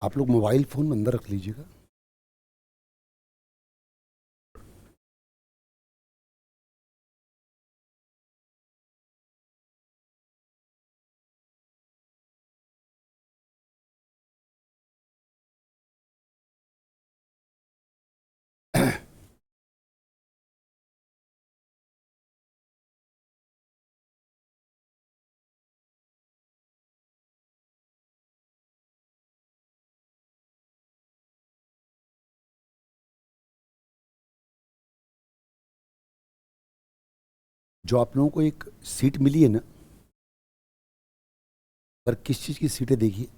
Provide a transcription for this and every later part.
आप लोग mobile phone अंदर रख लीजिएगा। जो आप लोगों को एक सीट मिली है ना, पर किस चीज़ की सीटें देखिए।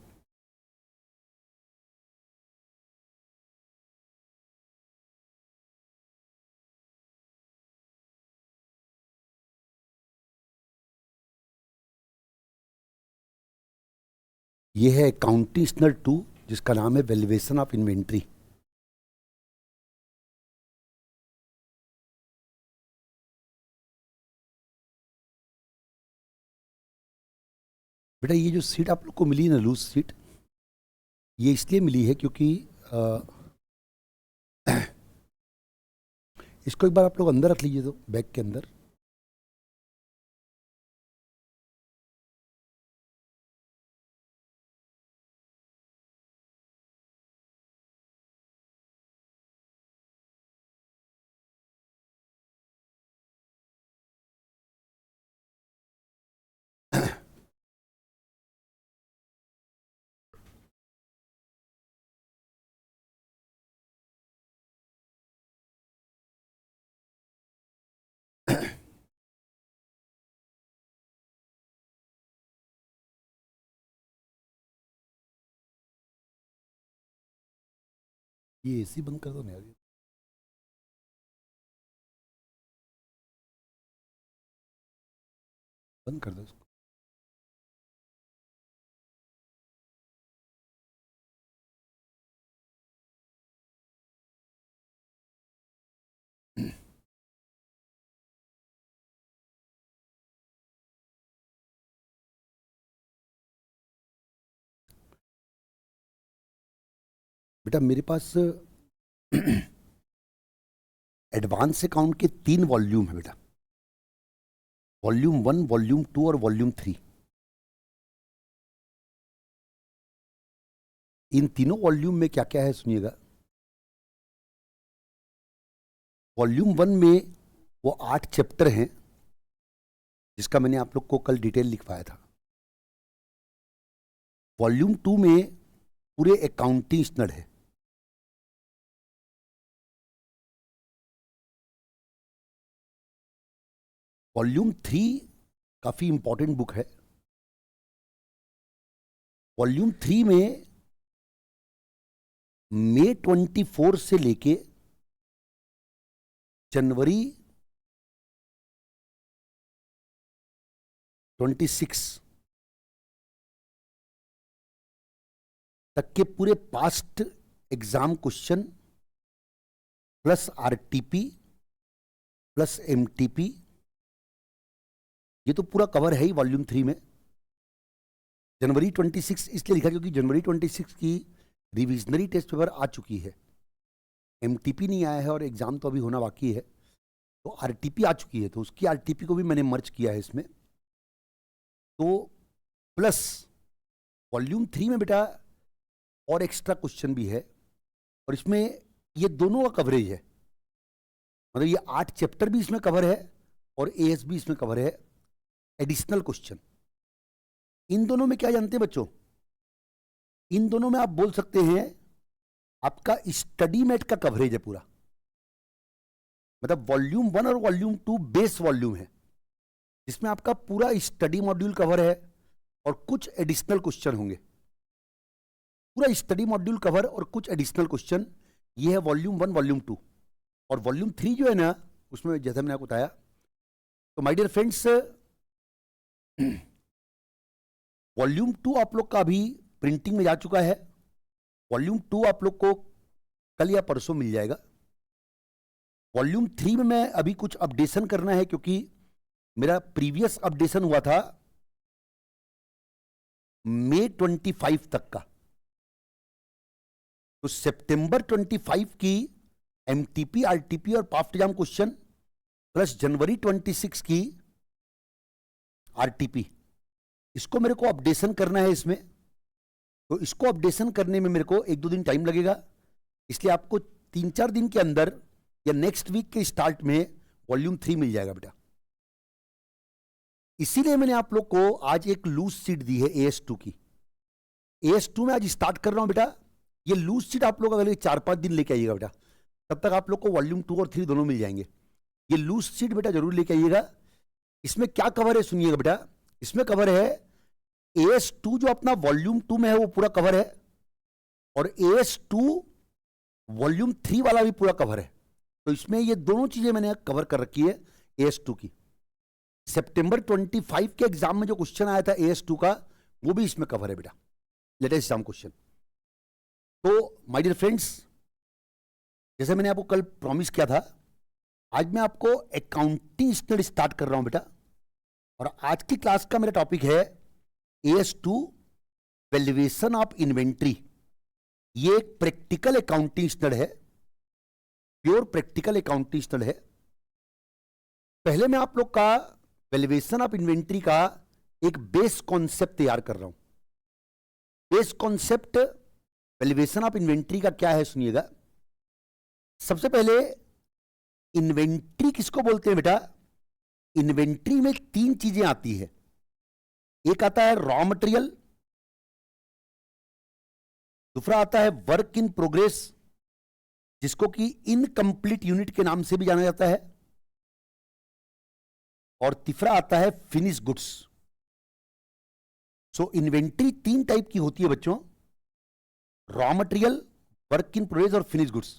ये है अकाउंटिंग 2, जिसका नाम है वैल्यूएशन ऑफ इन्वेंट्री। बेटा ये जो सीट आप लोग को मिली है ना, लूज सीट, ये इसलिए मिली है क्योंकि इसको एक बार आप लोग अंदर रख लीजिए, तो बैग के अंदर। ये एसी बंद कर दो ना यार। बंद कर दो इसको। बेटा मेरे पास एडवांस अकाउंट के 3 वॉल्यूम है बेटा। वॉल्यूम 1, वॉल्यूम 2 और वॉल्यूम 3। इन तीनों वॉल्यूम में क्या क्या है सुनिएगा। वॉल्यूम 1 में वो 8 चैप्टर हैं, जिसका मैंने आप लोग को कल डिटेल लिखवाया था। वॉल्यूम 2 में पूरे अकाउंटिंग स्टैंडर्ड है। वॉल्यूम 3 काफी इंपॉर्टेंट बुक है। वॉल्यूम 3 में मई 24 से लेके जनवरी 26 तक के पूरे past exam question plus RTP plus MTP, ये तो पूरा कवर है ही वॉल्यूम 3 में। जनवरी 26 इसलिए लिखा क्योंकि जनवरी 26 की रिविजनरी टेस्ट पेपर आ चुकी है, एमटीपी नहीं आया है और एग्जाम तो अभी होना बाकी है। तो आरटीपी आ चुकी है, तो उसकी आरटीपी को भी मैंने मर्ज किया है इसमें। तो प्लस वॉल्यूम 3 में बेटा और एक्स्ट्रा क्वेश्चन भी है, और इसमें ये दोनों का कवरेज है। मतलब ये 8 चैप्टर भी इसमें कवर है और एएस भी इसमें कवर है, एडिशनल क्वेश्चन। इन दोनों में क्या जानते हैं बच्चों, इन दोनों में आप बोल सकते हैं आपका स्टडी मेट का कवरेज है पूरा। मतलब वॉल्यूम 1 और वॉल्यूम 2 बेस वॉल्यूम है, जिसमें आपका पूरा स्टडी मॉड्यूल कवर है और कुछ एडिशनल क्वेश्चन होंगे। पूरा स्टडी मॉड्यूल कवर और कुछ एडिशनल क्वेश्चन, ये है वॉल्यूम 1 वॉल्यूम 2। और वॉल्यूम 3 जो है ना, उसमें जैसा मैंने आपको बताया। तो माय डियर फ्रेंड्स, वॉल्यूम 2 आप लोग का अभी प्रिंटिंग में जा चुका है। वॉल्यूम 2 आप लोग को कल या परसों मिल जाएगा। वॉल्यूम 3 में मैं अभी कुछ अपडेशन करना है, क्योंकि मेरा प्रीवियस अपडेशन हुआ था मई 25 तक का। तो सितंबर 25 की एमटीपी, आरटीपी और पाफ्ट एग्जाम क्वेश्चन प्लस जनवरी 26 की आरटीपी, इसको मेरे को अपडेशन करना है इसमें। तो इसको अपडेशन करने में मेरे को 1-2 दिन टाइम लगेगा, इसलिए आपको 3-4 दिन के अंदर या नेक्स्ट वीक के स्टार्ट में वॉल्यूम 3 मिल जाएगा बेटा। इसीलिए मैंने आप लोग को आज एक लूज सीट दी है AS2 की। AS2 में आज स्टार्ट कर रहा हूं बेटा। ये लूज सीट आप लोग अगले 4-5 दिन लेके आइएगा बेटा, तब तक आप लोग को वॉल्यूम 2 और 3 दोनों मिल जाएंगे। ये लूज सीट बेटा जरूर लेके आइएगा। इसमें क्या कवर है सुनिएगा बेटा। इसमें कवर है AS2 जो अपना वॉल्यूम 2 में है वो पूरा कवर है, और AS2 वॉल्यूम 3 वाला भी पूरा कवर है। तो इसमें ये दोनों चीजें मैंने कवर कर रखी है AS2 की। सितंबर 25 के एग्जाम में जो क्वेश्चन आया था AS2 का, वो भी इसमें कवर है बेटा, लेटेस्ट एग्जाम क्वेश्चन। तो माय डियर फ्रेंड्स, जैसे मैंने आपको कल प्रॉमिस किया था, आज मैं आपको अकाउंटिंग स्टडी स्टार्ट कर रहा हूं बेटा। और आज की क्लास का मेरा टॉपिक है AS2 वैल्यूएशन ऑफ इन्वेंट्री। ये एक प्रैक्टिकल अकाउंटिंग स्टडी है, प्योर प्रैक्टिकल अकाउंटिंग स्टडी है। पहले मैं आप लोग का वैल्यूएशन ऑफ इन्वेंट्री का एक बेस कॉन्सेप्ट तैयार कर रहा हूं। Base concept valuation of inventory का क्या है सुनिएगा। सबसे पहले इन्वेंट्री किसको बोलते हैं बेटा। इन्वेंट्री में 3 चीजें आती है। एक आता है रॉ मटेरियल, दूसरा आता है वर्क इन प्रोग्रेस, जिसको कि इनकंप्लीट यूनिट के नाम से भी जाना जाता है, और तीसरा आता है finish goods. So inventory 3 type की होती है बच्चों, raw material, work in progress और finish goods.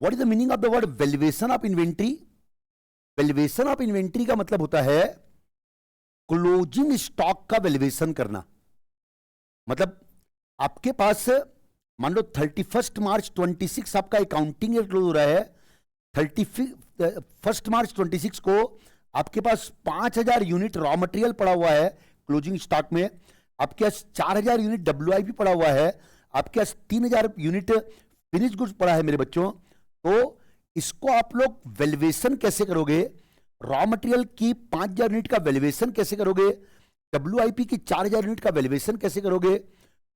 What is the meaning of the word valuation of inventory. Valuation of inventory का मतलब होता है क्लोजिंग स्टॉक का वैल्यूएशन करना। मतलब आपके पास मान लो 31 मार्च 26 आपका अकाउंटिंग ईयर क्लोज हो रहा है। 31 मार्च 26 को आपके पास 5000 यूनिट रॉ मटेरियल पड़ा हुआ है क्लोजिंग स्टॉक में, आपके पास 4000 यूनिट WIP पड़ा हुआ है, आपके पास 3000 यूनिट फिनिश गुड्स पड़ा है मेरे बच्चों। तो इसको आप लोग वैल्यूएशन कैसे करोगे। रॉ मटेरियल की 5000 यूनिट का वैल्यूएशन कैसे करोगे, WIP की 4000 यूनिट का वैल्यूएशन कैसे करोगे,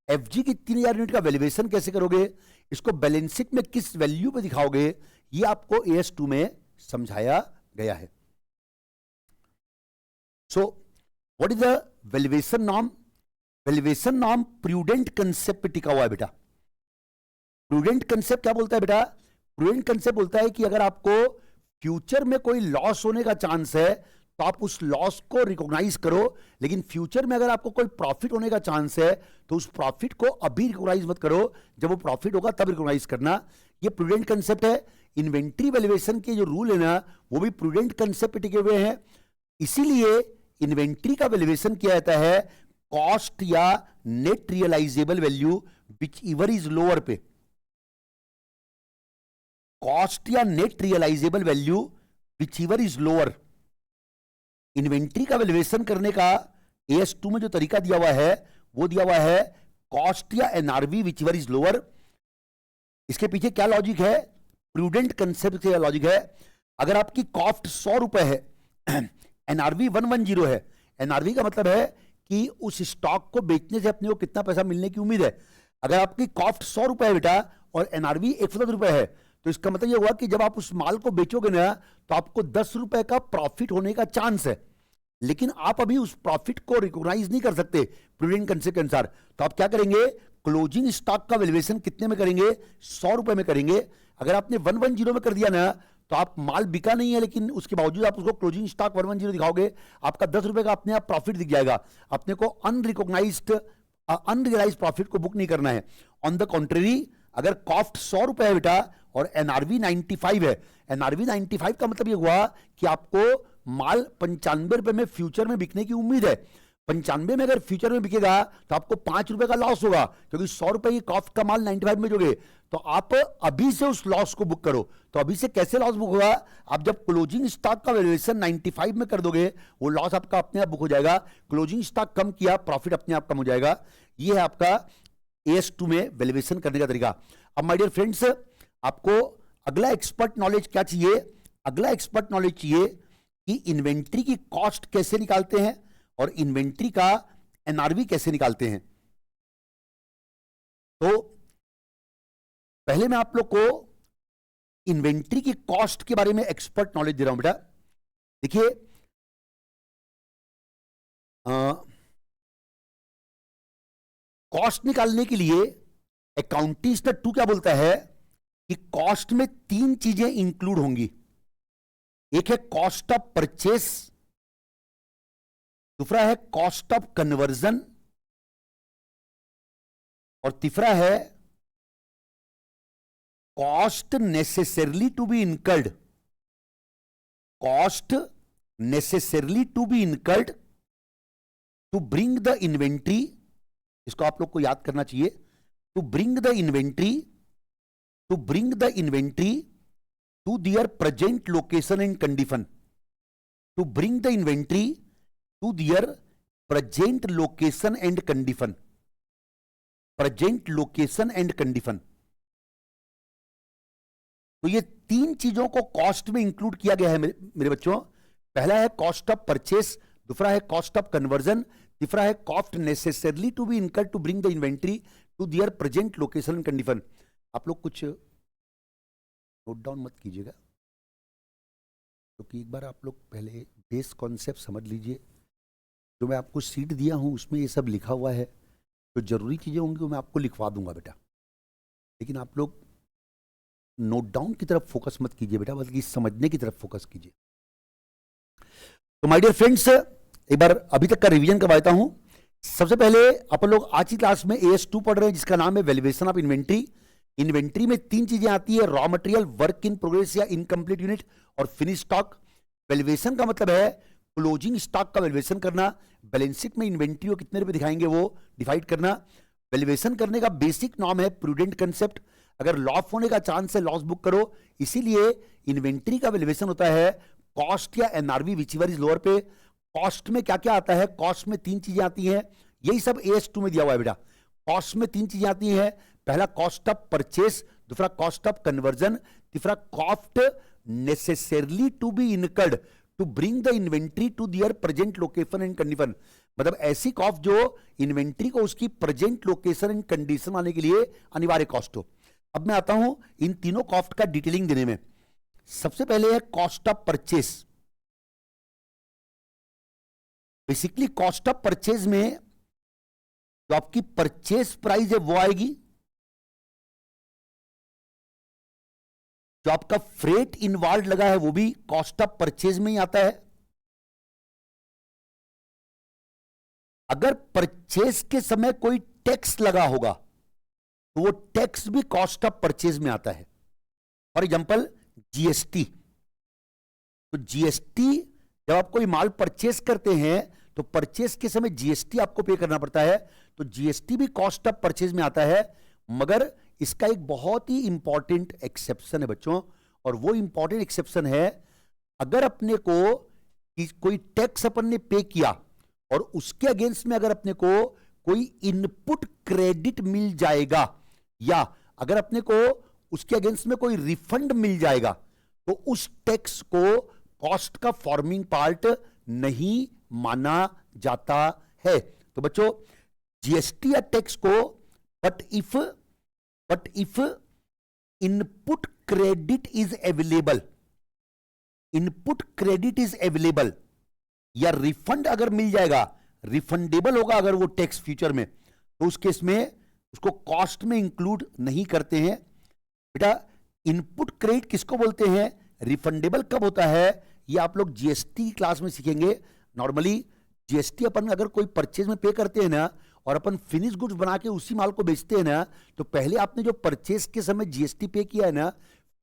FG की 3000 यूनिट का वैल्यूएशन कैसे करोगे, इसको बैलेंस शीट में किस वैल्यू पे दिखाओगे, ये आपको AS2 में समझाया गया है। So what is the valuation norm. Valuation norm prudent concept पे टिका हुआ है बेटा। प्रूडेंट कंसेप्ट क्या बोलता है बेटा। प्रूडेंट कंसेप्ट बोलता है कि अगर आपको फ्यूचर में कोई लॉस होने का चांस है तो आप उस लॉस को रिकॉग्नाइज करो, लेकिन फ्यूचर में अगर आपको कोई प्रॉफिट होने का चांस है तो उस प्रॉफिट को अभी रिकॉग्नाइज मत करो, जब वो प्रॉफिट होगा तब रिकॉग्नाइज करना। ये प्रूडेंट कंसेप्ट है। इन्वेंट्री वैल्यूएशन के जो रूल है ना, वो भी प्रूडेंट कंसेप्ट पे टिके हुए हैं। इसीलिए इन्वेंट्री का वैल्यूएशन किया जाता है कॉस्ट या net realisable value whichever is lower पे। कॉस्ट या net realisable value whichever is lower. Inventory का वैल्यूएशन करने का AS2 में जो तरीका दिया हुआ है वो दिया हुआ है कॉस्ट या NRV which ever is lower. इसके पीछे क्या लॉजिक है, प्रूडेंट कंसेप्ट से लॉजिक है। अगर आपकी कॉस्ट 100 रुपए है, NRV 110 है। NRV का मतलब है कि उस स्टॉक को बेचने से अपने को कितना पैसा मिलने की उम्मीद है। अगर आपकी कॉस्ट 100 रुपए है बेटा और NRV 110 रुपए है, तो इसका मतलब यह हुआ कि जब आप उस माल को बेचोगे ना तो आपको 10 रुपए का प्रॉफिट होने का चांस है, लेकिन आप अभी उस प्रॉफिट को रिकॉग्नाइज नहीं कर सकते प्रूडेंट कंसेप्ट के अनुसार। तो आप क्या करेंगे, क्लोजिंग स्टॉक का वैल्यूएशन कितने में करेंगे, 100 रुपए में करेंगे। अगर आपने 110 में कर दिया ना तो आप माल बिका नहीं है, लेकिन उसके बावजूद आप उसको क्लोजिंग स्टॉक 110 दिखाओगे, आपका 10 रुपए का अपने आप प्रॉफिट दिख जाएगा। अपने को अनरिकॉग्नाइज्ड अनरियलाइज्ड प्रॉफिट को बुक नहीं करना है। ऑन द कॉन्ट्ररी, अगर कॉस्ट 100 रुपए है बेटा और NRV 95 है, NRV 95 का मतलब ये हुआ कि आपको माल 95 रुपए में फ्यूचर में बिकने की उम्मीद है। 95 में अगर फ्यूचर में बिकेगा तो आपको 5 रुपए का लॉस होगा, क्योंकि 100 रुपए की कॉस्ट का माल 95 में जोगे। तो आप अभी से उस लॉस को बुक करो। तो अभी से कैसे लॉस बुक होगा, आप जब क्लोजिंग स्टॉक का वैल्यूएशन 95 में कर दोगे, वो लॉस आपका अपने आप बुक हो जाएगा। क्लोजिंग स्टॉक कम किया, प्रॉफिट अपने आप कम हो जाएगा। ये है आपका AS2 में वैल्यूएशन करने का तरीका। अब माय डियर फ्रेंड्स, आपको अगला एक्सपर्ट नॉलेज क्या चाहिए? अगला एक्सपर्ट नॉलेज चाहिए कि इन्वेंट्री की कॉस्ट कैसे निकालते हैं और इन्वेंट्री का एनआरवी कैसे निकालते हैं। तो पहले मैं आप लोग को इन्वेंट्री की कॉस्ट के बारे में एक्सपर्ट नॉलेज दे रहा हूं बेटा। देखिए, कॉस्ट निकालने के लिए अकाउंटिंग स्टैंडर्ड 2 क्या बोलता है कि कॉस्ट में 3 चीजें इंक्लूड होंगी। एक है कॉस्ट ऑफ परचेस, दूसरा है कॉस्ट ऑफ कन्वर्जन और तीसरा है cost necessarily to be incurred. Cost necessarily to be incurred to bring the inventory, इसको आप लोग को याद करना चाहिए, to bring the inventory to their present location and condition, to bring the inventory to their present location and condition, present location and condition। तो ये 3 चीजों को कॉस्ट में इंक्लूड किया गया है मेरे बच्चों। पहला है कॉस्ट ऑफ परचेस, दूसरा है कॉस्ट ऑफ कन्वर्जन, तीसरा है cost necessarily to be incurred to bring the inventory to their present location and condition. आप लोग कुछ नोट डाउन मत कीजिएगा, क्योंकि एक बार आप लोग पहले बेस कॉन्सेप्ट समझ लीजिए। जो मैं आपको सीट दिया हूं उसमें ये सब लिखा हुआ है, तो जरूरी चीजें होंगी वो मैं आपको लिखवा दूंगा बेटा, लेकिन आप लोग नोट डाउन की तरफ फोकस मत कीजिए बेटा, बल्कि समझने की तरफ फोकस कीजिए। तो माय डियर फ्रेंड्स, एक बार अभी तक का रिवीजन करवा देता हूं। सबसे पहले अपन लोग आज की क्लास में AS2 पढ़ रहे हैं, जिसका नाम है वैल्यूएशन ऑफ इन्वेंट्री। इन्वेंट्री में 3 चीजें आती है, raw material, work in progress या इनकम्प्लीट यूनिट और फिनिश स्टॉक। वैल्यूएशन का मतलब है क्लोजिंग स्टॉक का वैल्यूएशन करना, बैलेंस शीट में इन्वेंट्री को कितने रुपए दिखाएंगे वो डिवाइड करना। वैल्यूएशन करने का बेसिक नॉर्म है प्रूडेंट कंसेप्ट, अगर लॉस होने का चांस है लॉस बुक करो। इसीलिए इन्वेंट्री का वैल्यूएशन होता है कॉस्ट या एनआरवी विचएवर इज लोअर पे। कॉस्ट में क्या क्या आता है? कॉस्ट में 3 चीजें आती हैं, यही सब AS2 में दिया हुआ है बेटा। कॉस्ट में 3 चीजें आती हैं, पहला कॉस्ट ऑफ परचेस, दूसरा कॉस्ट ऑफ कन्वर्जन, तीसरा cost necessarily to be incurred to bring the inventory to their present location and condition. मतलब ऐसी कॉस्ट जो इन्वेंट्री को उसकी प्रेजेंट लोकेशन एंड कंडीशन आने के लिए अनिवार्य कॉस्ट हो। अब मैं आता हूं इन तीनों कॉस्ट का डिटेलिंग देने में। सबसे पहले है cost of purchase. Basically cost of purchase में जो आपकी परचेस प्राइस है वो आएगी, जो आपका फ्रेट इनवॉल्व लगा है वो भी कॉस्ट ऑफ परचेज में ही आता है। अगर परचेज के समय कोई टैक्स लगा होगा तो वो टैक्स भी कॉस्ट ऑफ परचेज में आता है। For example GST. तो जीएसटी जब आप कोई माल परचेस करते हैं तो परचेस के समय जीएसटी आपको पे करना पड़ता है, तो जीएसटी भी कॉस्ट ऑफ परचेज में आता है। मगर इसका एक बहुत ही इंपॉर्टेंट एक्सेप्शन है बच्चों, और वो इंपॉर्टेंट एक्सेप्शन है अगर अपने को कोई टैक्स अपन ने पे किया और उसके अगेंस्ट में अगर अपने को कोई इनपुट क्रेडिट मिल जाएगा या अगर अपने को उसके अगेंस्ट में कोई रिफंड मिल जाएगा तो उस टैक्स को कॉस्ट का फॉर्मिंग पार्ट नहीं माना जाता है। तो बच्चों जीएसटी या टैक्स को but if input credit is available, input credit is available या रिफंड अगर मिल जाएगा, रिफंडेबल होगा अगर वो टैक्स फ्यूचर में, तो उस केस में उसको कॉस्ट में इंक्लूड नहीं करते हैं। बेटा इनपुट क्रेडिट किसको बोलते हैं, रिफंडेबल कब होता है, ये आप लोग जीएसटी क्लास में सीखेंगे। नॉर्मली जीएसटी अपन अगर कोई परचेज में पे करते हैं ना और अपन फिनिश गुड्स बना के उसी माल को बेचते हैं ना, तो पहले आपने जो परचेज के समय जीएसटी पे किया है ना,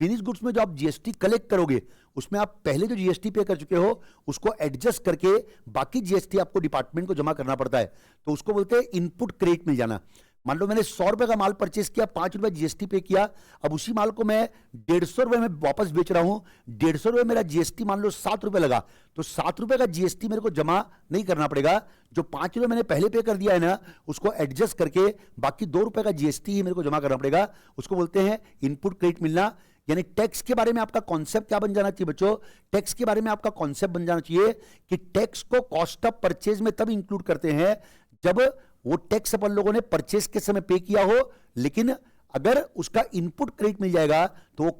फिनिश गुड्स में जो आप जीएसटी कलेक्ट करोगे उसमें आप पहले जो जीएसटी पे कर चुके हो उसको एडजस्ट करके बाकी जीएसटी आपको डिपार्टमेंट को जमा करना पड़ता है, तो उसको बोलते हैं इनपुट क्रेडिट मिल जाना। मान लो मैंने 100 रुपए का माल परचेस किया, 5 रुपए जीएसटी पे किया, अब उसी माल को मैं 150 रुपए में वापस बेच रहा हूं, 150 रुपए मेरा जीएसटी मान लो 7 रुपए लगा, तो 7 रुपए का जीएसटी मेरे को जमा नहीं करना पड़ेगा, जो 5 रुपए मैंने पहले पे कर दिया है ना, उसको एडजस्ट करके बाकी 2 रुपए का जीएसटी ही मेरे को जमा करना पड़ेगा। उसको बोलते हैं इनपुट क्रेडिट मिलना। यानी टैक्स के बारे में आपका कॉन्सेप्ट क्या बन जाना चाहिए बच्चों? टैक्स के बारे में आपका कॉन्सेप्ट बन जाना चाहिए कि टैक्स को कॉस्ट ऑफ परचेज में तब इंक्लूड करते हैं जब वो टैक्स अपन लोगों ने परचेज के समय पे किया हो, लेकिन अगर उसका इनपुट क्रेडिट मिल जाएगा तो वो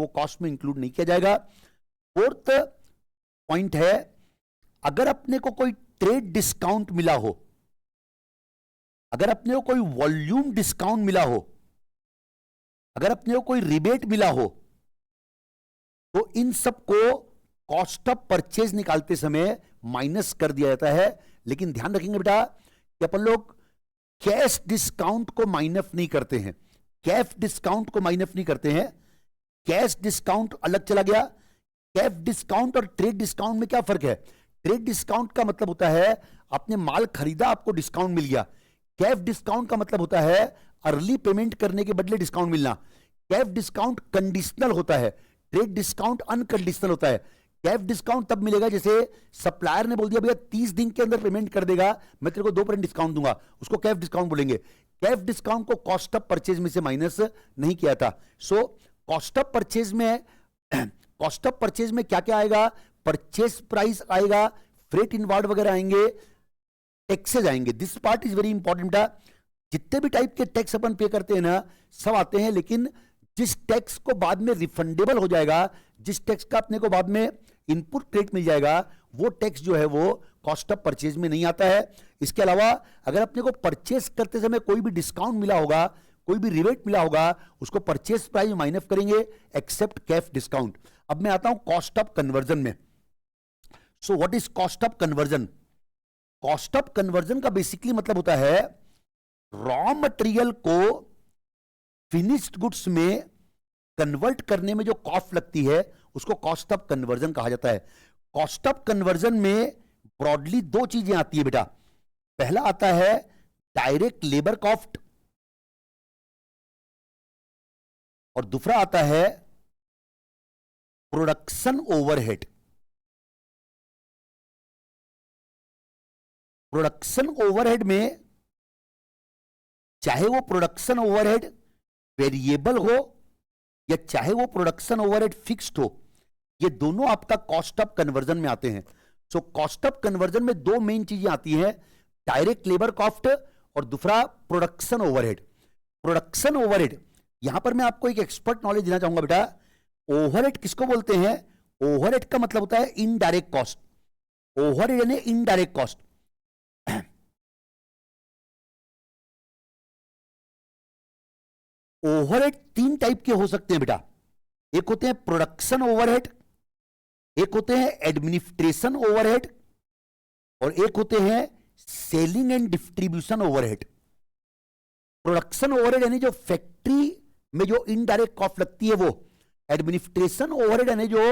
कॉस्ट में इंक्लूड नहीं किया जाएगा। फोर्थ पॉइंट है, अगर अपने को कोई ट्रेड डिस्काउंट मिला हो, अगर अपने को कोई वॉल्यूम डिस्काउंट मिला हो, अगर अपने को कोई रिबेट मिला हो, तो इन सबको कॉस्ट ऑफ परचेज निकालते समय माइनस कर दिया जाता है। लेकिन ध्यान रखेंगे बेटा कि अपन लोग कैश डिस्काउंट को माइनस नहीं करते हैं, कैश डिस्काउंट को माइनस नहीं करते हैं। कैश डिस्काउंट अलग चला गया। कैश डिस्काउंट और ट्रेड डिस्काउंट में क्या फर्क है? ट्रेड डिस्काउंट का मतलब होता है आपने माल खरीदा, आपको डिस्काउंट मिल गया। कैश डिस्काउंट का मतलब होता है अर्ली पेमेंट करने के बदले डिस्काउंट मिलना। कैश डिस्काउंट कंडीशनल होता है, ट्रेड डिस्काउंट अनकंडीशनल होता है। कैश डिस्काउंट तब मिलेगा जैसे सप्लायर ने बोल दिया भैया 30 दिन के अंदर पेमेंट कर देगा, मैं तेरे को 2% डिस्काउंट दूंगा, उसको कैश डिस्काउंट बोलेंगे। कैश डिस्काउंट को कॉस्ट ऑफ परचेज में से माइनस नहीं किया था। सो कॉस्ट ऑफ परचेज में क्या क्या आएगा? परचेज प्राइस आएगा, फ्रेट इनवार्ड वगैरह आएंगे, टैक्सेज आएंगे। This part is very important. जितने भी टाइप के टैक्स अपन पे करते हैं ना, सब आते हैं, लेकिन जिस टैक्स को बाद में रिफंडेबल हो जाएगा, जिस टैक्स का अपने को बाद में इनपुट क्रेडिट मिल जाएगा, वो टैक्स जो है वो कॉस्ट ऑफ परचेज में नहीं आता है। इसके अलावा अगर अपने को परचेज करते समय कोई भी डिस्काउंट मिला होगा, कोई भी रिबेट मिला होगा, उसको परचेज प्राइस माइनस करेंगे एक्सेप्ट कैश डिस्काउंट। अब मैं आता हूं कॉस्ट ऑफ कन्वर्जन में। So what is cost of conversion? Cost of conversion का बेसिकली मतलब होता है रॉ मटेरियल को फिनिश्ड गुड्स में कन्वर्ट करने में जो कॉस्ट लगती है उसको कॉस्ट ऑफ कन्वर्जन कहा जाता है। कॉस्ट ऑफ कन्वर्जन में ब्रॉडली 2 चीजें आती है बेटा। पहला आता है डायरेक्ट लेबर कॉस्ट और दूसरा आता है प्रोडक्शन ओवरहेड। प्रोडक्शन ओवरहेड में चाहे वो प्रोडक्शन ओवरहेड वेरिएबल हो या चाहे वो प्रोडक्शन ओवरहेड फिक्स्ड हो, ये दोनों आपका कॉस्ट ऑफ कन्वर्जन में आते हैं। सो कॉस्ट ऑफ कन्वर्जन में 2 मेन चीजें आती हैं, डायरेक्ट लेबर कॉस्ट और दूसरा प्रोडक्शन ओवरहेड। प्रोडक्शन ओवरहेड, यहां पर मैं आपको एक एक्सपर्ट नॉलेज देना चाहूंगा बेटा। ओवरहेड किसको बोलते हैं? ओवरहेड का मतलब होता है इनडायरेक्ट कॉस्ट। ओवरहेड यानी इनडायरेक्ट कॉस्ट। ओवरहेड 3 टाइप के हो सकते हैं बेटा। एक होते हैं प्रोडक्शन ओवरहेड, एक होते हैं एडमिनिस्ट्रेशन ओवरहेड और एक होते हैं selling and distribution overhead. Production overhead यानी जो फैक्ट्री में जो इनडायरेक्ट कॉस्ट लगती है वो, एडमिनिस्ट्रेशन ओवरहेड यानी जो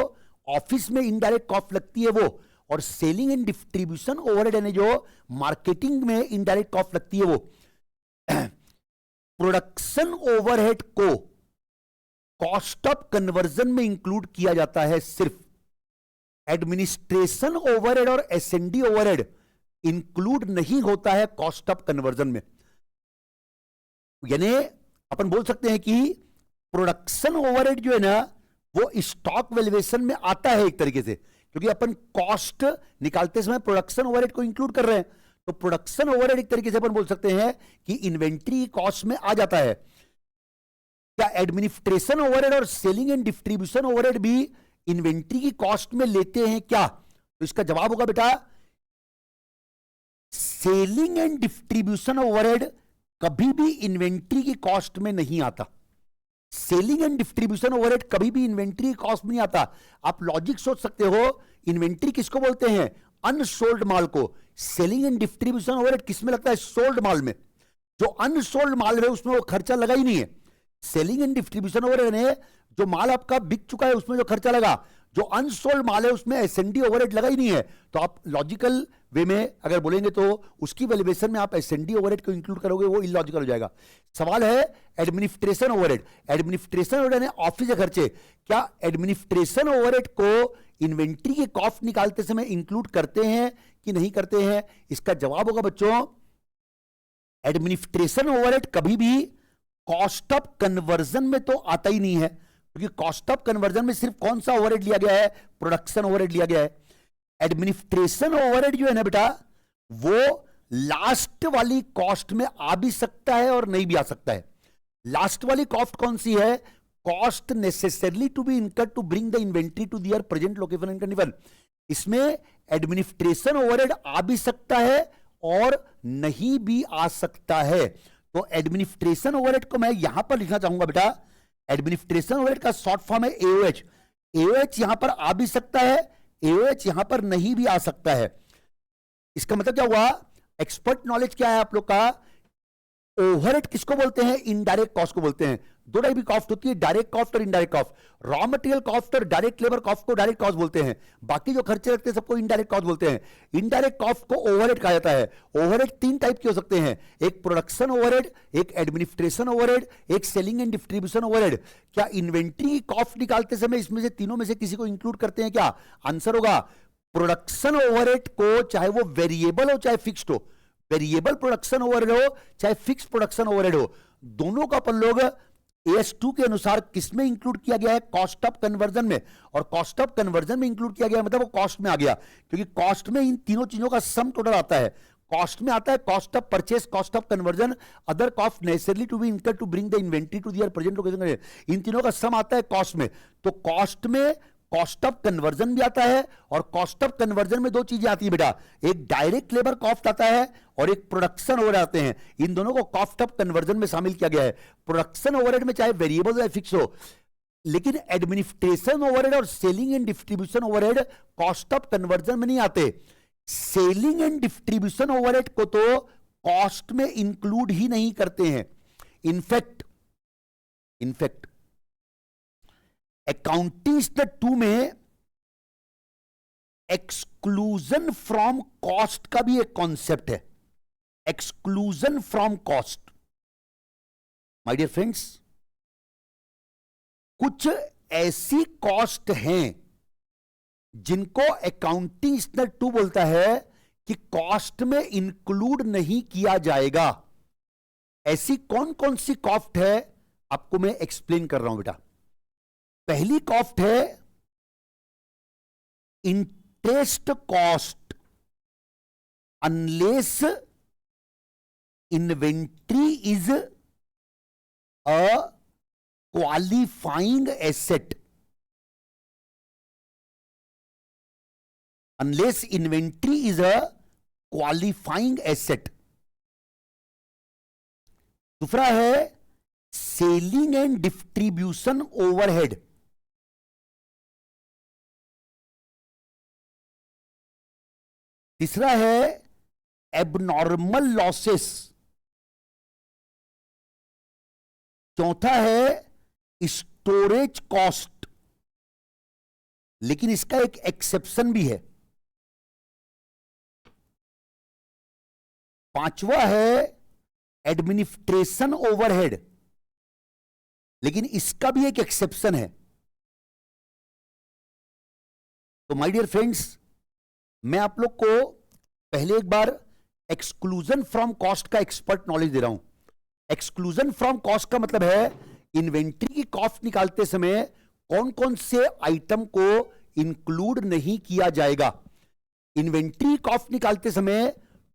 ऑफिस में इनडायरेक्ट कॉस्ट लगती है वो, और सेलिंग एंड डिस्ट्रीब्यूशन ओवरहेड यानी जो मार्केटिंग में इनडायरेक्ट कॉस्ट लगती है वो। प्रोडक्शन ओवरहेड को कॉस्ट ऑफ कन्वर्जन में इंक्लूड किया जाता है सिर्फ। एडमिनिस्ट्रेशन ओवरहेड और एसएनडी ओवरहेड इंक्लूड नहीं होता है कॉस्ट ऑफ कन्वर्जन में। यानी अपन बोल सकते हैं कि प्रोडक्शन ओवरहेड जो है ना वो स्टॉक वैल्यूएशन में आता है एक तरीके से, क्योंकि अपन कॉस्ट निकालते समय प्रोडक्शन ओवरहेड को इंक्लूड कर रहे हैं। तो प्रोडक्शन ओवरहेड एक तरीके से अपन बोल सकते हैं कि इन्वेंट्री कॉस्ट में आ जाता है। क्या एडमिनिस्ट्रेशन ओवरहेड और सेलिंग एंड डिस्ट्रीब्यूशन ओवरहेड भी इन्वेंट्री की कॉस्ट में लेते हैं क्या? तो इसका जवाब होगा बेटा सेलिंग एंड डिस्ट्रीब्यूशन ओवरहेड कभी भी इन्वेंट्री की कॉस्ट में नहीं आता। सेलिंग एंड डिस्ट्रीब्यूशन ओवरहेड कभी भी इन्वेंट्री की कॉस्ट में नहीं आता। आप लॉजिक सोच सकते हो, इन्वेंट्री किसको बोलते हैं? अनसोल्ड माल को। सेलिंग एंड डिस्ट्रीब्यूशन ओवरहेड किसमें लगता है? सोल्ड माल में। जो अनसोल्ड माल है उसमें वो खर्चा लगा ही नहीं है। सेलिंग एंड डिस्ट्रीब्यूशन ओवरहेड है जो माल आपका बिक चुका है उसमें जो खर्चा लगा, जो अनसोल्ड माल है उसमें एसएनडी ओवरहेड लगा ही नहीं है, तो आप लॉजिकल वे में अगर बोलेंगे तो उसकी वैल्यूएशन में आप एसएनडी ओवरहेड को इंक्लूड करोगे, वो इलॉजिकल हो जाएगा। सवाल है एडमिनिस्ट्रेशन ओवरहेड। एडमिनिस्ट्रेशन ओवरहेड है ऑफिस के खर्चे। क्या एडमिनिस्ट्रेशन ओवरहेड को इन्वेंट्री के कॉस्ट निकालते समय इंक्लूड करते हैं कि नहीं करते हैं? इसका जवाब होगा बच्चों, एडमिनिस्ट्रेशन ओवरहेड कभी भी कॉस्ट ऑफ कन्वर्जन में तो आता ही नहीं है, क्योंकि कॉस्ट ऑफ कन्वर्जन में सिर्फ कौन सा ओवरहेड लिया गया है? प्रोडक्शन ओवरहेड लिया गया है। एडमिनिस्ट्रेशन ओवरहेड जो है ना बेटा, वो लास्ट वाली कॉस्ट में आ भी सकता है और नहीं भी आ सकता है। लास्ट वाली कॉस्ट कौन सी है? Cost necessarily to be incurred to bring the inventory to their present location and condition. इसमें एडमिनिस्ट्रेशन ओवरहेड आ भी सकता है और नहीं भी आ सकता है। तो एडमिनिस्ट्रेशन ओवरहेड को मैं यहां पर लिखना चाहूंगा बेटा, एडमिनिस्ट्रेशन ओवरहेड का शॉर्ट फॉर्म है एओएच। एओएच यहां पर आ भी सकता है, एओएच यहां पर नहीं भी आ सकता है। इसका मतलब क्या हुआ? एक्सपर्ट नॉलेज क्या है आप लोग का? ओवरहेड किसको बोलते हैं? इनडायरेक्ट कॉस्ट को बोलते हैं। दो टाइप की कॉस्ट होती है, डायरेक्ट कॉस्ट और indirect cost. Raw material cost और डायरेक्ट लेबर कॉस्ट को डायरेक्ट कॉस्ट बोलते हैं, बाकी जो खर्चे लगते हैं सबको इनडायरेक्ट कॉस्ट बोलते हैं। इनडायरेक्ट कॉस्ट को ओवरहेड कहा जाता है। ओवरहेड तीन टाइप के हो सकते हैं, एक प्रोडक्शन ओवरहेड, एक एडमिनिस्ट्रेशन ओवरहेड, एक सेलिंग एंड डिस्ट्रीब्यूशन ओवरहेड। क्या इन्वेंट्री की कॉस्ट निकालते समय इसमें से तीनों में से किसी को इंक्लूड करते हैं क्या? आंसर होगा प्रोडक्शन ओवरहेड को, चाहे वो वेरिएबल हो चाहे फिक्स्ड हो, वेरिएबल प्रोडक्शन ओवरहेड हो चाहे फिक्स प्रोडक्शन ओवरहेड हो, दोनों का अपन लोग AS2 के अनुसार किसमें इंक्लूड किया गया है? कॉस्ट ऑफ कन्वर्जन में। और कॉस्ट ऑफ कन्वर्जन में इंक्लूड किया गया मतलब वो कॉस्ट में आ गया, क्योंकि कॉस्ट में इन तीनों चीजों का सम टोटल आता है। कॉस्ट में आता है cost of purchase, cost of conversion, other cost necessarily to be incurred to bring the inventory to their present location. इन तीनों का सम आता है कॉस्ट में। तो कॉस्ट में कॉस्ट ऑफ कन्वर्जन भी आता है, और कॉस्ट ऑफ कन्वर्जन में दो चीजें आती है बेटा, एक डायरेक्ट लेबर कॉस्ट आता है और एक प्रोडक्शन ओवरहेड आते हैं। इन दोनों को कॉस्ट ऑफ कन्वर्जन में शामिल किया गया है। प्रोडक्शन ओवरहेड में चाहे वेरिएबल या फिक्स हो, लेकिन एडमिनिस्ट्रेशन ओवरहेड और selling and distribution overhead cost of conversion में नहीं आते। सेलिंग एंड डिस्ट्रीब्यूशन ओवरहेड को तो कॉस्ट में इंक्लूड ही नहीं करते हैं। इनफैक्ट अकाउंटिंग स्टैंडर्ड 2 में एक्सक्लूजन फ्रॉम कॉस्ट का भी एक कॉन्सेप्ट है, exclusion from cost. My dear friends, कुछ ऐसी कॉस्ट हैं जिनको अकाउंटिंग स्टैंडर्ड 2 बोलता है कि कॉस्ट में इंक्लूड नहीं किया जाएगा। ऐसी कौन कौन सी कॉस्ट है आपको मैं एक्सप्लेन कर रहा हूं बेटा। पहली कॉस्ट है interest cost, unless inventory is a qualifying asset. Unless inventory is a qualifying asset. दूसरा है सेलिंग एंड डिस्ट्रीब्यूशन ओवरहेड। तीसरा है एबनॉर्मल लॉसेस। चौथा है स्टोरेज कॉस्ट, लेकिन इसका एक एक्सेप्शन भी है। पांचवा है एडमिनिस्ट्रेशन ओवरहेड, लेकिन इसका भी एक एक्सेप्शन है। तो माय डियर फ्रेंड्स, मैं आप लोग को पहले एक बार एक्सक्लूजन फ्रॉम कॉस्ट का एक्सपर्ट नॉलेज दे रहा हूं। एक्सक्लूजन फ्रॉम कॉस्ट का मतलब है इन्वेंट्री की कॉस्ट निकालते समय कौन कौन से आइटम को इंक्लूड नहीं किया जाएगा। इन्वेंट्री कॉस्ट निकालते समय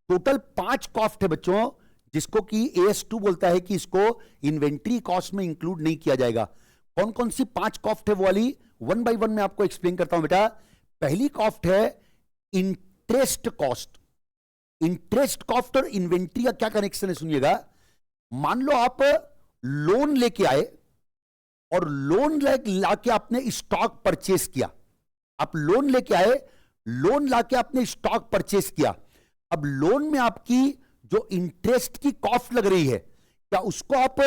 टोटल 5 कॉस्ट है बच्चों, जिसको कि AS2 बोलता है कि इसको इन्वेंट्री कॉस्ट में इंक्लूड नहीं किया जाएगा। कौन कौन सी 5 कॉस्ट है वो वाली वन बाय वन मैं आपको एक्सप्लेन करता हूं बेटा। पहली कॉस्ट है इंटरेस्ट कॉस्ट। इंटरेस्ट कॉस्ट और इन्वेंट्री का क्या कनेक्शन है सुनिएगा। मान लो आप लोन लेके आए और लोन लाके आपने स्टॉक परचेस किया। आप लोन लेके आए, लोन लाके आपने स्टॉक परचेस किया। अब लोन में आपकी जो इंटरेस्ट की कॉस्ट लग रही है, क्या उसको आप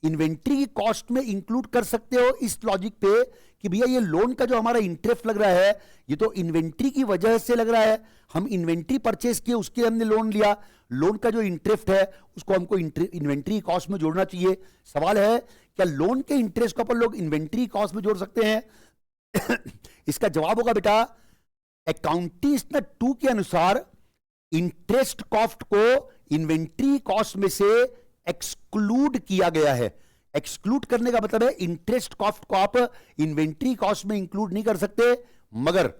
इन्वेंट्री की कॉस्ट में इंक्लूड कर सकते हो इस लॉजिक पे कि भैया ये लोन का जो हमारा इंटरेस्ट लग रहा है ये तो इन्वेंट्री की वजह से लग रहा है, हम इन्वेंट्री परचेस किए उसके हमने लोन लिया, लोन का जो इंटरेस्ट है उसको हमको इन्वेंट्री कॉस्ट में जोड़ना चाहिए। सवाल है क्या लोन के इंटरेस्ट को अपन लोग इन्वेंट्री कॉस्ट में जोड़ सकते हैं? इसका जवाब होगा बेटा अकाउंटिंग स्टैंडर्ड 2 के अनुसार इंटरेस्ट कॉस्ट को इन्वेंट्री कॉस्ट में से एक्सक्लूड किया गया है। एक्सक्लूड करने का मतलब है इंटरेस्ट कॉस्ट को आप इन्वेंट्री कॉस्ट में इंक्लूड नहीं कर सकते, मगर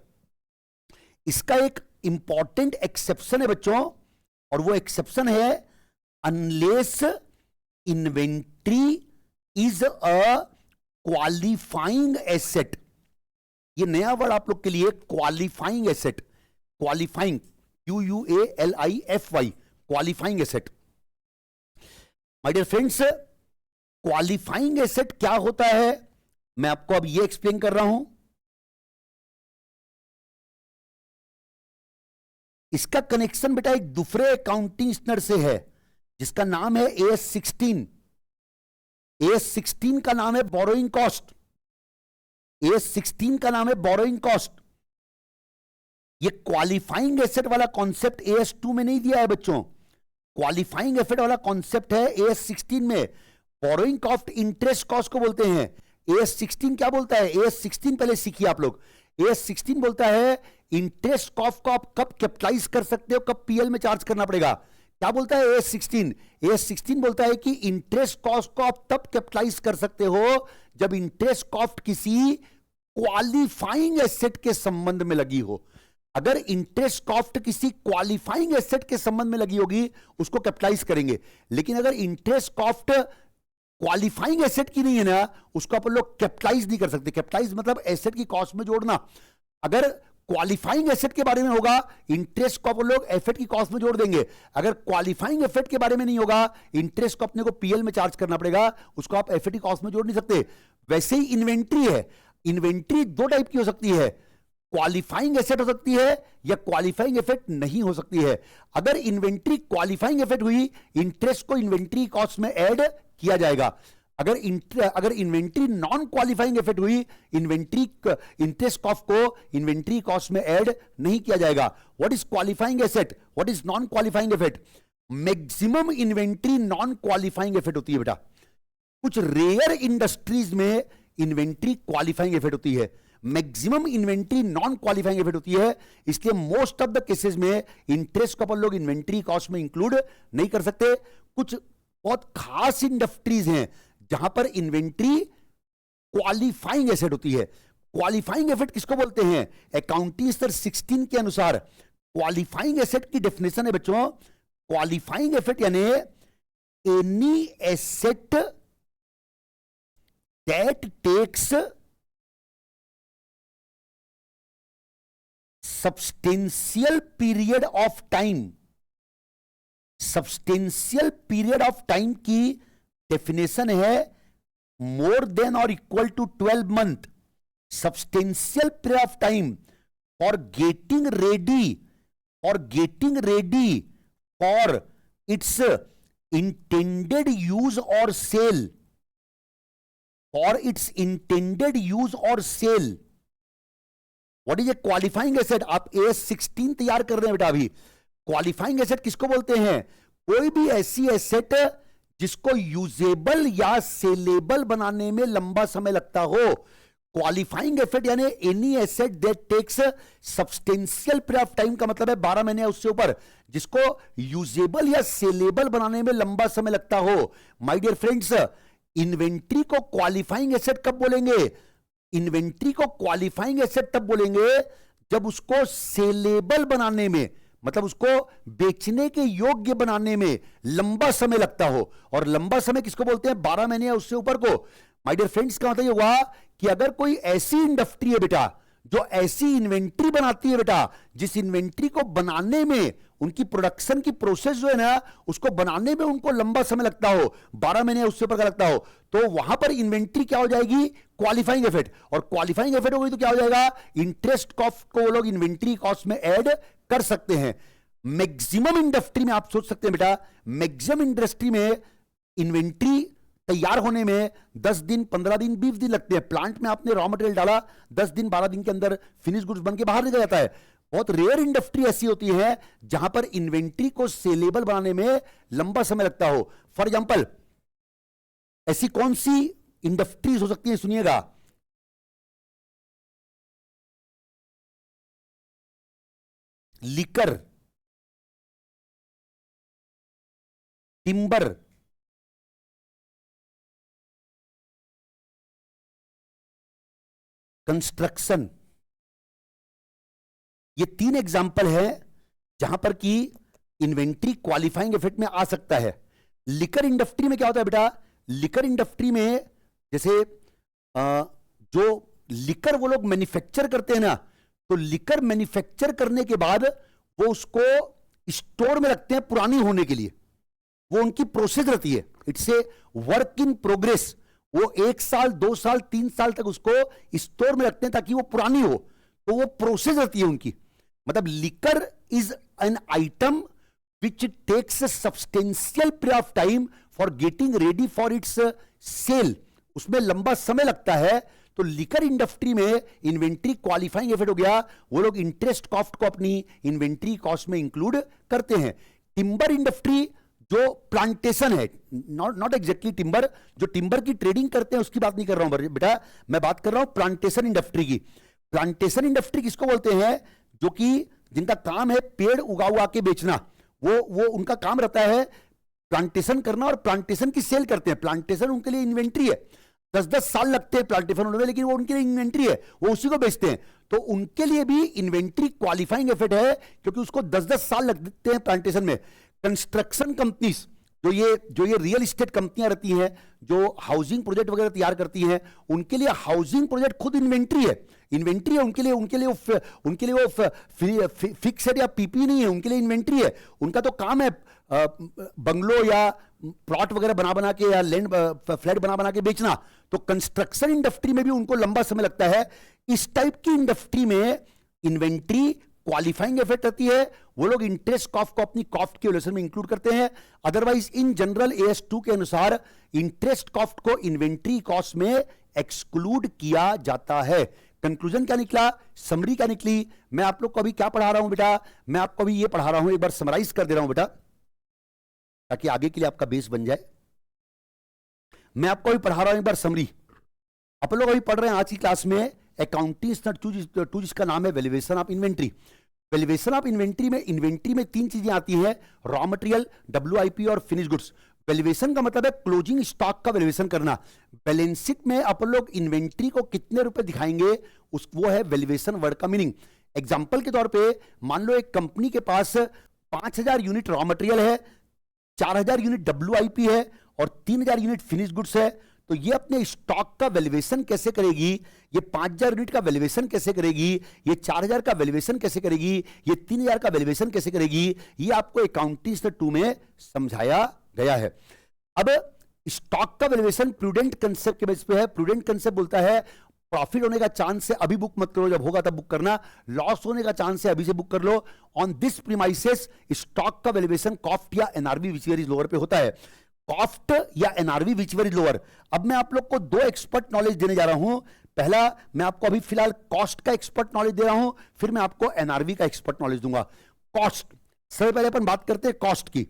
इसका एक इंपॉर्टेंट एक्सेप्शन है बच्चों, और वो एक्सेप्शन है unless inventory is a qualifying asset. ये नया वर्ड आप लोग के लिए, qualifying asset, qualifying QUALIFY, qualifying asset. My dear friends, qualifying asset क्या होता है मैं आपको अब ये एक्सप्लेन कर रहा हूं। इसका कनेक्शन बेटा एक दूसरे अकाउंटिंग स्टैंडर्ड से है जिसका नाम है AS16। AS16 का नाम है बोरोइंग कॉस्ट। AS16 का नाम है बोरोइंग कॉस्ट। ये क्वालिफाइंग एसेट वाला कॉन्सेप्ट AS2 में नहीं दिया है बच्चों, क्वालिफाइंग एसेट वाला कॉन्सेप्ट है AS16 में। बोरोइंग कॉस्ट इंटरेस्ट कॉस्ट को बोलते हैं। AS16 क्या बोलता है? AS16 पहले सीखिए आप लोग। AS16 बोलता है इंटरेस्ट कॉस्ट को आप कब कैपिटलाइज कर सकते हो, कब PL में चार्ज करना पड़ेगा। क्या बोलता है AS16? AS16 बोलता है कि इंटरेस्ट कॉस्ट को आप तब कैपिटलाइज कर सकते हो जब इंटरेस्ट कॉस्ट किसी क्वालिफाइंग एसेट के संबंध में लगी हो। अगर इंटरेस्ट कॉस्ट किसी क्वालिफाइंग एसेट के संबंध में लगी होगी उसको कैपिटलाइज करेंगे, लेकिन अगर इंटरेस्ट कॉस्ट क्वालिफाइंग एसेट की नहीं है ना, उसको अपन लोग कैपिटलाइज नहीं कर सकते। कैपिटलाइज मतलब एसेट की कॉस्ट में जोड़ना। अगर क्वालिफाइंग एसेट के बारे में होगा, इंटरेस्ट को अपन लोग एसेट की कॉस्ट में जोड़ देंगे। अगर क्वालिफाइंग एसेट के बारे में नहीं होगा, इंटरेस्ट को अपने को PL में चार्ज करना पड़ेगा, उसको आप एसेट की कॉस्ट में जोड़ नहीं सकते। वैसे ही इन्वेंट्री है। इन्वेंट्री दो टाइप की हो सकती है, क्वालिफाइंग एसेट हो सकती है या क्वालिफाइंग एसेट नहीं हो सकती है। अगर इन्वेंट्री क्वालिफाइंग एसेट हुई, इंटरेस्ट को इन्वेंट्री कॉस्ट में ऐड किया जाएगा। अगर इन्वेंट्री नॉन क्वालिफाइंग एसेट हुई, इन्वेंट्री इंटरेस्ट कॉस्ट को इन्वेंट्री कॉस्ट में ऐड नहीं किया जाएगा। What is qualifying asset, what is non qualifying asset? Maximum inventory non qualifying asset होती है बेटा। कुछ रेयर इंडस्ट्रीज में इन्वेंट्री क्वालिफाइंग एसेट होती है, maximum inventory non qualifying asset होती है। इसलिए मोस्ट ऑफ द केसेस में इंटरेस्ट को अपन लोग इन्वेंट्री कॉस्ट में इंक्लूड नहीं कर सकते। कुछ बहुत खास इंडस्ट्रीज हैं जहां पर इन्वेंट्री क्वालिफाइंग एसेट होती है। क्वालिफाइंग एसेट किसको बोलते हैं? अकाउंटिंग स्टैंडर्ड 16 के अनुसार क्वालिफाइंग एसेट की डेफिनेशन है बच्चों, क्वालिफाइंग एसेट यानी any asset that takes substantial period of time. Substantial period of time की डेफिनेशन है मोर देन और equal to 12 month. Substantial period of time for getting ready for its intended use और sale, for its intended use और sale. What is a qualifying asset? आप AS16 तैयार कर रहे हैं बेटा अभी। क्वालिफाइंग एसेट किसको बोलते हैं? कोई भी ऐसी एसेट जिसको यूजेबल या सेलेबल बनाने में लंबा समय लगता हो। क्वालिफाइंग एसेट यानी any asset that takes substantial period of time, का मतलब है 12 महीने या उससे ऊपर, जिसको यूजेबल या सेलेबल बनाने में लंबा समय लगता हो। माय डियर फ्रेंड्स, इन्वेंट्री को क्वालिफाइंग एसेट कब बोलेंगे? इन्वेंट्री को क्वालिफाइंग एसेट तब बोलेंगे जब उसको सेलेबल बनाने में, मतलब उसको बेचने के योग्य बनाने में लंबा समय लगता हो। और लंबा समय किसको बोलते हैं? 12 महीने या उससे ऊपर को। माय डियर फ्रेंड्स, का मतलब ये हुआ कि अगर कोई ऐसी इंडस्ट्री है बेटा जो ऐसी इन्वेंट्री बनाती है बेटा, जिस इन्वेंट्री को बनाने में, उनकी प्रोडक्शन की प्रोसेस जो है ना, उसको बनाने में उनको लंबा समय लगता हो, 12 महीने उससे ऊपर का लगता हो, तो वहां पर इन्वेंट्री क्या हो जाएगी? Qualifying asset. और क्वालिफाइंग एसेट हो गई तो क्या हो जाएगा? इंटरेस्ट कॉस्ट को वो लोग इन्वेंट्री कॉस्ट में ऐड कर सकते हैं। मैक्सिमम इंडस्ट्री में आप सोच सकते हैं बेटा, मैक्सिमम इंडस्ट्री में इन्वेंट्री तैयार होने में 10 दिन, 15 दिन, 20 दिन लगते हैं। प्लांट में आपने रॉ मटेरियल डाला, 10 दिन, 12 दिन के अंदर फिनिश गुड्स बन के बाहर निकल जाता है। बहुत रेयर इंडस्ट्री ऐसी होती है जहां पर इन्वेंट्री को सेलेबल बनाने में लंबा समय लगता हो। फॉर एग्जांपल, ऐसी कौन सी इंडस्ट्रीज हो सकती है, सुनिएगा। लिकर, टिम्बर, कंस्ट्रक्शन, ये 3 एग्जाम्पल है जहां पर कि इन्वेंट्री क्वालिफाइंग इफेक्ट में आ सकता है। लिकर इंडस्ट्री में क्या होता है बेटा, लिकर इंडस्ट्री में जैसे जो लिकर वो लोग मैन्युफैक्चर करते हैं ना, तो लिकर मैन्युफैक्चर करने के बाद वो उसको स्टोर में रखते हैं पुरानी होने के लिए। वो उनकी प्रोसेस रहती है, it's a work in progress. वो 1 साल, 2 साल, 3 साल तक उसको स्टोर में रखते हैं ताकि वो पुरानी हो, तो वो प्रोसेस रहती है उनकी। मतलब liquor is an item which takes substantial period of time for getting ready for its sale, उसमें लंबा समय लगता है। तो लिकर इंडस्ट्री में इन्वेंट्री क्वालिफाइंग इफेक्ट हो गया, वो लोग इंटरेस्ट कॉस्ट को अपनी इन्वेंट्री कॉस्ट में इंक्लूड करते हैं। टिम्बर इंडस्ट्री जो प्लांटेशन है, नॉट एग्जैक्टली टिम्बर, जो टिम्बर की ट्रेडिंग करते हैं उसकी बात नहीं कर रहा हूं बेटा, मैं बात कर रहा हूं प्लांटेशन इंडस्ट्री की। प्लांटेशन इंडस्ट्री किसको बोलते हैं, जो कि जिनका काम है पेड़ उगा के बेचना, वो उनका काम रहता है प्लांटेशन करना और प्लांटेशन की सेल करते हैं। प्लांटेशन उनके लिए इन्वेंट्री है, 10-10 साल लगते हैं प्लांटेशन होने में, लेकिन वो उनके लिए इन्वेंट्री है, वो उसी को बेचते हैं। तो उनके लिए भी इन्वेंट्री क्वालिफाइंग इफेक्ट है, क्योंकि उसको 10-10 साल लगते हैं प्लांटेशन में। कंस्ट्रक्शन कंपनीज, जो ये रियल एस्टेट कंपनियां रहती हैं, जो हाउसिंग प्रोजेक्ट वगैरह तैयार करती हैं, उनके लिए हाउसिंग प्रोजेक्ट खुद इन्वेंट्री है, इन्वेंट्री है उनके लिए वो फिक्स्ड या पीपी नहीं है, उनके लिए इन्वेंट्री है। उनका तो काम है बंगलो या प्लॉट वगैरह बना के या लैंड फ्लैट बना के बेचना। तो कंस्ट्रक्शन इंडस्ट्री में भी उनको लंबा समय लगता है। इस टाइप की इंडस्ट्री में इन्वेंट्री क्वालिफाइंग इफेक्ट रहती है, वो लोग इंटरेस्ट कॉस्ट को अपनी कॉस्ट के वैल्यूएशन में इंक्लूड करते हैं। अदरवाइज इन जनरल AS2 के अनुसार इंटरेस्ट कॉस्ट को इन्वेंट्री कॉस्ट में एक्सक्लूड किया जाता है। कंक्लूजन क्या निकला, समरी क्या निकली, मैं आप लोग को अभी क्या पढ़ा रहा हूं बेटा, मैं आपको अभी ये पढ़ा रहा हूं, एक बार समराइज कर दे रहा हूं बेटा, ताकि आगे के लिए आपका बेस बन जाए। मैं आपको अभी पढ़ा रहा हूं एक बार समरी। आप लोग अभी पढ़ रहे हैं आज की क्लास में अकाउंटिंग स्टैंडर्ड 2 जिसका नाम है valuation of inventory. Valuation of inventory में 3 चीजें आती हैं, रॉ मटेरियल, WIP और फिनिश गुड्स। वैल्यूएशन का मतलब है क्लोजिंग स्टॉक का वैल्यूएशन करना। बैलेंस शीट में अपन लोग इन्वेंट्री को कितने रुपए दिखाएंगे, वो है वैल्यूएशन वर्ड का मीनिंग। एग्जांपल के तौर पे मान लो एक कंपनी के पास 5000 यूनिट रॉ मटेरियल है, 4000 यूनिट WIP है और 3000 यूनिट फिनिश गुड्स है। तो ये अपने स्टॉक का वैल्यूएशन कैसे करेगी, ये 5000 यूनिट का वैल्यूएशन कैसे करेगी, ये 4000 का वैल्यूएशन कैसे करेगी, ये 3000 का वैल्यूएशन कैसे करेगी, ये आपको अकाउंटिंग स्टैंडर्ड 2 में समझाया गया है। अब स्टॉक का वैल्यूएशन प्रूडेंट कंसेप्ट के बेस पे है। प्रूडेंट कंसेप्ट बोलता है प्रॉफिट होने का चांस है अभी बुक मत करो, जब होगा तब बुक करना। लॉस होने का चांस है अभी से बुक कर लो। ऑन दिस प्रीमाइसेस स्टॉक का वैल्यूएशन कॉस्ट या NRV विचवेयर इज लोअर पे होता है। कॉस्ट या NRV विचवेयर इज लोअर। अब मैं आप लोग को 2 एक्सपर्ट नॉलेज देने जा रहा हूं। पहला मैं आपको अभी फिलहाल कॉस्ट का एक्सपर्ट नॉलेज दे रहा हूं, फिर मैं आपको NRV का एक्सपर्ट नॉलेज दूंगा। कॉस्ट, सबसे पहले अपन बात करते हैं कॉस्ट की।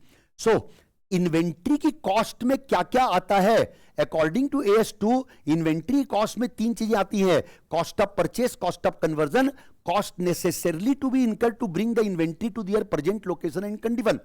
इन्वेंट्री की कॉस्ट में क्या क्या आता है, according to AS2 inventory cost में 3 चीजें आती हैं, cost of purchase, cost of conversion, cost necessarily to be incurred to bring the inventory to their present location and condition.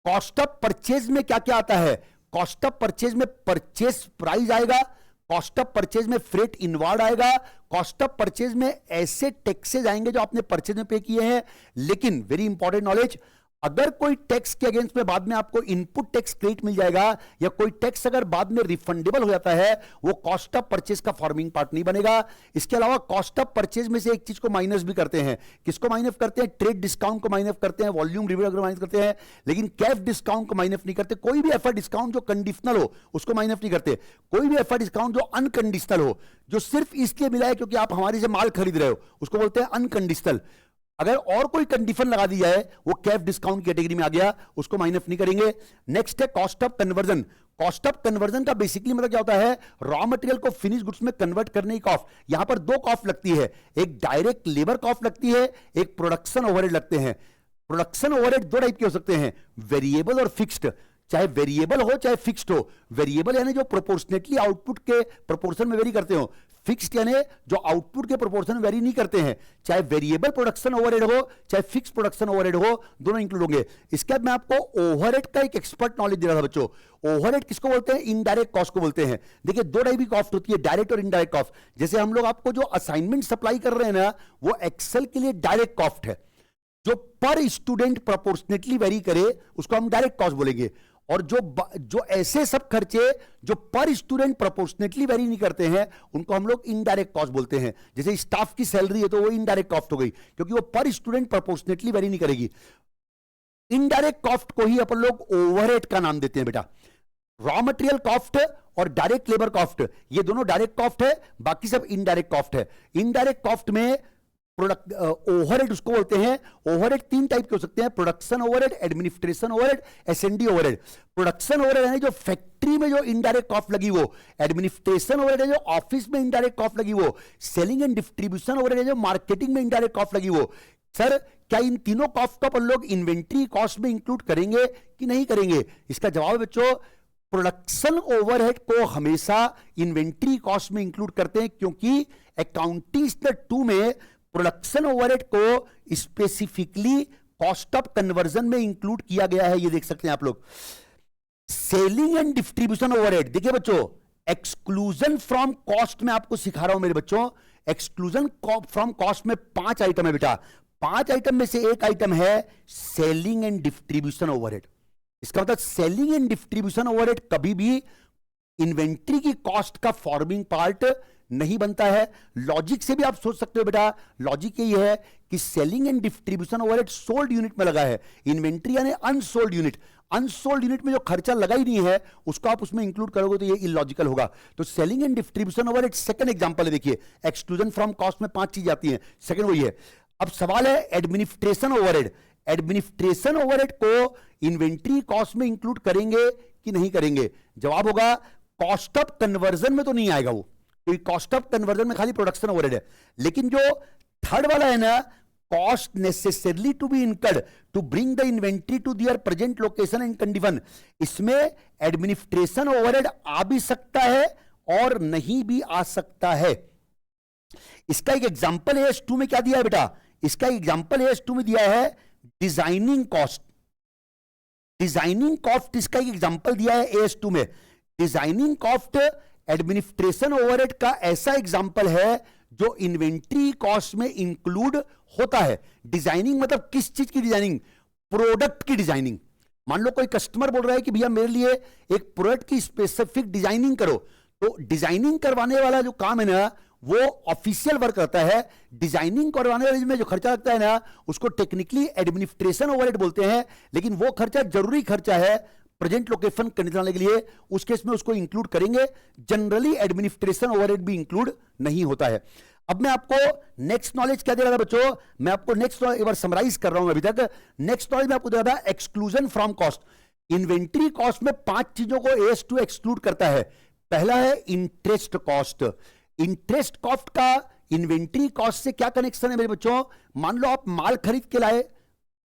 Cost of purchase में क्या क्या आता है, कॉस्ट ऑफ परचेज में परचेज प्राइस आएगा, कॉस्ट ऑफ परचेज में freight inward आएगा, cost of purchase में ऐसे टैक्सेस आएंगे जो आपने परचेज में पे किए हैं। लेकिन वेरी इंपॉर्टेंट नॉलेज, अगर कोई टैक्स के अगेंस्ट में बाद में आपको इनपुट टैक्स क्रेडिट मिल जाएगा या कोई टैक्स अगर बाद में रिफंडेबल हो जाता है, वो कॉस्ट ऑफ परचेज का फॉर्मिंग पार्ट नहीं बनेगा। इसके अलावा कॉस्ट ऑफ परचेज में से एक चीज को माइनस भी करते हैं। किसको माइनस करते हैं, ट्रेड डिस्काउंट को माइनस करते हैं, वॉल्यूम रिबेट वगैरह माइनस करते हैं, लेकिन कैश डिस्काउंट को माइनस नहीं करते। कोई भी एफर डिस्काउंट जो कंडीशनल हो उसको माइनस नहीं करते। कोई भी एफर डिस्काउंट जो अनकंडीशनल हो, जो सिर्फ इसलिए मिला है क्योंकि आप हमारे से माल खरीद रहे हो, उसको बोलते हैं अनकंडीशनल। अगर और कोई कंडीशन लगा दी जाए वो कैश डिस्काउंट कैटेगरी में आ गया, उसको माइनस नहीं करेंगे। नेक्स्ट है cost of conversion. Cost of conversion का बेसिकली मतलब क्या होता है, रॉ मटेरियल को फिनिश गुड्स में कन्वर्ट करने की कॉस्ट। यहां पर दो कॉस्ट लगती है, एक डायरेक्ट लेबर कॉस्ट लगती है, एक प्रोडक्शन ओवरहेड लगते हैं। प्रोडक्शन ओवरहेड दो टाइप के हो सकते हैं, वेरिएबल और फिक्स्ड। चाहे वेरिएबल हो चाहे फिक्स्ड हो। वेरिएबल यानी जो प्रोपोर्शनेटली आउटपुट के प्रोपोर्शन में वेरी करते हो, फिक्स्ड यानी जो आउटपुट के प्रोपोर्शन में वेरी नहीं करते हैं। चाहे वेरिएबल प्रोडक्शन ओवरहेड हो चाहे फिक्स्ड प्रोडक्शन ओवरहेड हो, दोनों इंक्लूड होंगे। इसके बाद मैं आपको ओवरहेड का एक एक्सपर्ट नॉलेज दे रहा था बच्चों। ओवरहेड किसको बोलते हैं? इनडायरेक्ट कॉस्ट को बोलते हैं। देखिए दो टाइप की कॉस्ट होती है, डायरेक्ट और इनडायरेक्ट कॉस्ट। जैसे हम लोग आपको जो असाइनमेंट सप्लाई कर रहे हैं ना, वो एक्सेल के लिए डायरेक्ट कॉस्ट है। जो पर स्टूडेंट प्रोपोर्शनेटली वेरी करे उसको हम डायरेक्ट कॉस्ट बोलेंगे। और जो ऐसे सब खर्चे जो पर स्टूडेंट प्रोपोर्शनेटली वेरी नहीं करते हैं, उनको हम लोग इनडायरेक्ट कॉस्ट बोलते हैं। जैसे स्टाफ की सैलरी है तो वो इनडायरेक्ट कॉस्ट हो गई, क्योंकि वो पर स्टूडेंट प्रोपोर्शनेटली वेरी नहीं करेगी। इनडायरेक्ट कॉस्ट को ही अपन लोग ओवरहेड का नाम देते हैं बेटा। रॉ मटेरियल कॉस्ट और डायरेक्ट लेबर कॉस्ट, ये दोनों डायरेक्ट कॉस्ट है, बाकी सब इनडायरेक्ट कॉस्ट है। इनडायरेक्ट कॉस्ट में प्रोडक्ट ओवरहेड उसको बोलते हैं। ओवरहेड तीन टाइप के हो सकते हैं, production overhead, administration overhead, S and D overhead. Production overhead यानी जो फैक्ट्री में जो इनडायरेक्ट कॉस्ट लगी वो। एडमिनिस्ट्रेशन ओवरहेड है जो ऑफिस में इनडायरेक्ट कॉस्ट लगी वो। सेलिंग एंड डिस्ट्रीब्यूशन ओवरहेड है जो मार्केटिंग में इनडायरेक्ट कॉस्ट लगी वो। सर क्या इन तीनों कॉस्ट को अपन लोग इन्वेंट्री कॉस्ट में इंक्लूड करेंगे कि नहीं करेंगे? इसका जवाब है बच्चों, प्रोडक्शन ओवरहेड को हमेशा इन्वेंट्री कॉस्ट में इंक्लूड करते हैं, क्योंकि अकाउंटिंग स्टैंडर्ड 2 में प्रोडक्शन ओवरहेड को स्पेसिफिकली कॉस्ट ऑफ कन्वर्जन में इंक्लूड किया गया है। ये देख सकते हैं आप लोग। सेलिंग एंड डिस्ट्रीब्यूशन ओवरहेड, देखिए बच्चों, एक्सक्लूजन फ्रॉम कॉस्ट में आपको सिखा रहा हूं मेरे बच्चों। एक्सक्लूजन फ्रॉम कॉस्ट में 5 आइटम है बेटा। 5 आइटम में से एक आइटम है सेलिंग एंड डिस्ट्रीब्यूशन ओवरहेड। इसका मतलब सेलिंग एंड डिस्ट्रीब्यूशन ओवरहेड कभी भी इन्वेंट्री की कॉस्ट का फॉर्मिंग पार्ट नहीं बनता है। लॉजिक से भी आप सोच सकते हो बेटा, लॉजिक यही है कि selling and distribution overhead sold unit में लगा है। इन्वेंट्री यानी अनसोल्ड यूनिट। अनसोल्ड यूनिट में जो खर्चा लगा ही नहीं है उसको आप उसमें इंक्लूड करोगे तो ये इलॉजिकल होगा। तो selling and distribution overhead second example है। देखिए एक्सक्लूजन फ्रॉम कॉस्ट में 5 चीजें आती हैं, सेकंड वही है। अब सवाल है एडमिनिस्ट्रेशन ओवरहेड। एडमिनिस्ट्रेशन ओवरहेड को इन्वेंट्री कॉस्ट में इंक्लूड करेंगे कि नहीं करेंगे? जवाब होगा कॉस्ट ऑफ कन्वर्जन में तो नहीं आएगा वो, क्योंकि कॉस्ट ऑफ कन्वर्जन में खाली प्रोडक्शन ओवरहेड है। लेकिन जो थर्ड वाला है ना, cost necessarily to be incurred to bring the inventory to their present location and condition, इसमें एडमिनिस्ट्रेशन ओवरहेड आ भी सकता है और नहीं भी आ सकता है। इसका एक एग्जांपल AS2 में क्या दिया है बेटा? इसका एग्जांपल AS2 में दिया है डिजाइनिंग कॉस्ट। डिजाइनिंग कॉस्ट इसका एक एग्जांपल दिया है AS2 में। डिजाइनिंग कॉस्ट एडमिनिस्ट्रेशन ओवरहेड का ऐसा एग्जांपल है जो इन्वेंट्री कॉस्ट में इंक्लूड होता है। डिजाइनिंग मतलब किस चीज की डिजाइनिंग? प्रोडक्ट की डिजाइनिंग। मान लो कोई कस्टमर बोल रहा है कि भैया मेरे लिए एक प्रोडक्ट की स्पेसिफिक डिजाइनिंग करो, तो डिजाइनिंग करवाने वाला जो काम है ना वो ऑफिशियल वर्क करता है। डिजाइनिंग करवाने वाले में जो खर्चा लगता है ना उसको टेक्निकली एडमिनिस्ट्रेशन ओवरहेड बोलते हैं, लेकिन वो खर्चा जरूरी खर्चा है प्रेजेंट लोकेशन कंडीशन के लिए, उस केस में उसको इंक्लूड करेंगे। जनरली एडमिनिस्ट्रेशन ओवरहेड भी इंक्लूड नहीं होता है। अब मैं आपको नेक्स्ट नॉलेज क्या दे रहा था बच्चों? मैं आपको नेक्स्ट एक बार समराइज कर रहा हूं अभी तक। नेक्स्ट नॉलेज में आपको दे रहा था exclusion from cost. Inventory cost में 5 चीजों को AS2 एक्सक्लूड करता है। पहला है इंटरेस्ट कॉस्ट। इंटरेस्ट कॉस्ट का इन्वेंट्री कॉस्ट से क्या कनेक्शन है मेरे बच्चों? मान लो आप माल खरीद के लाए,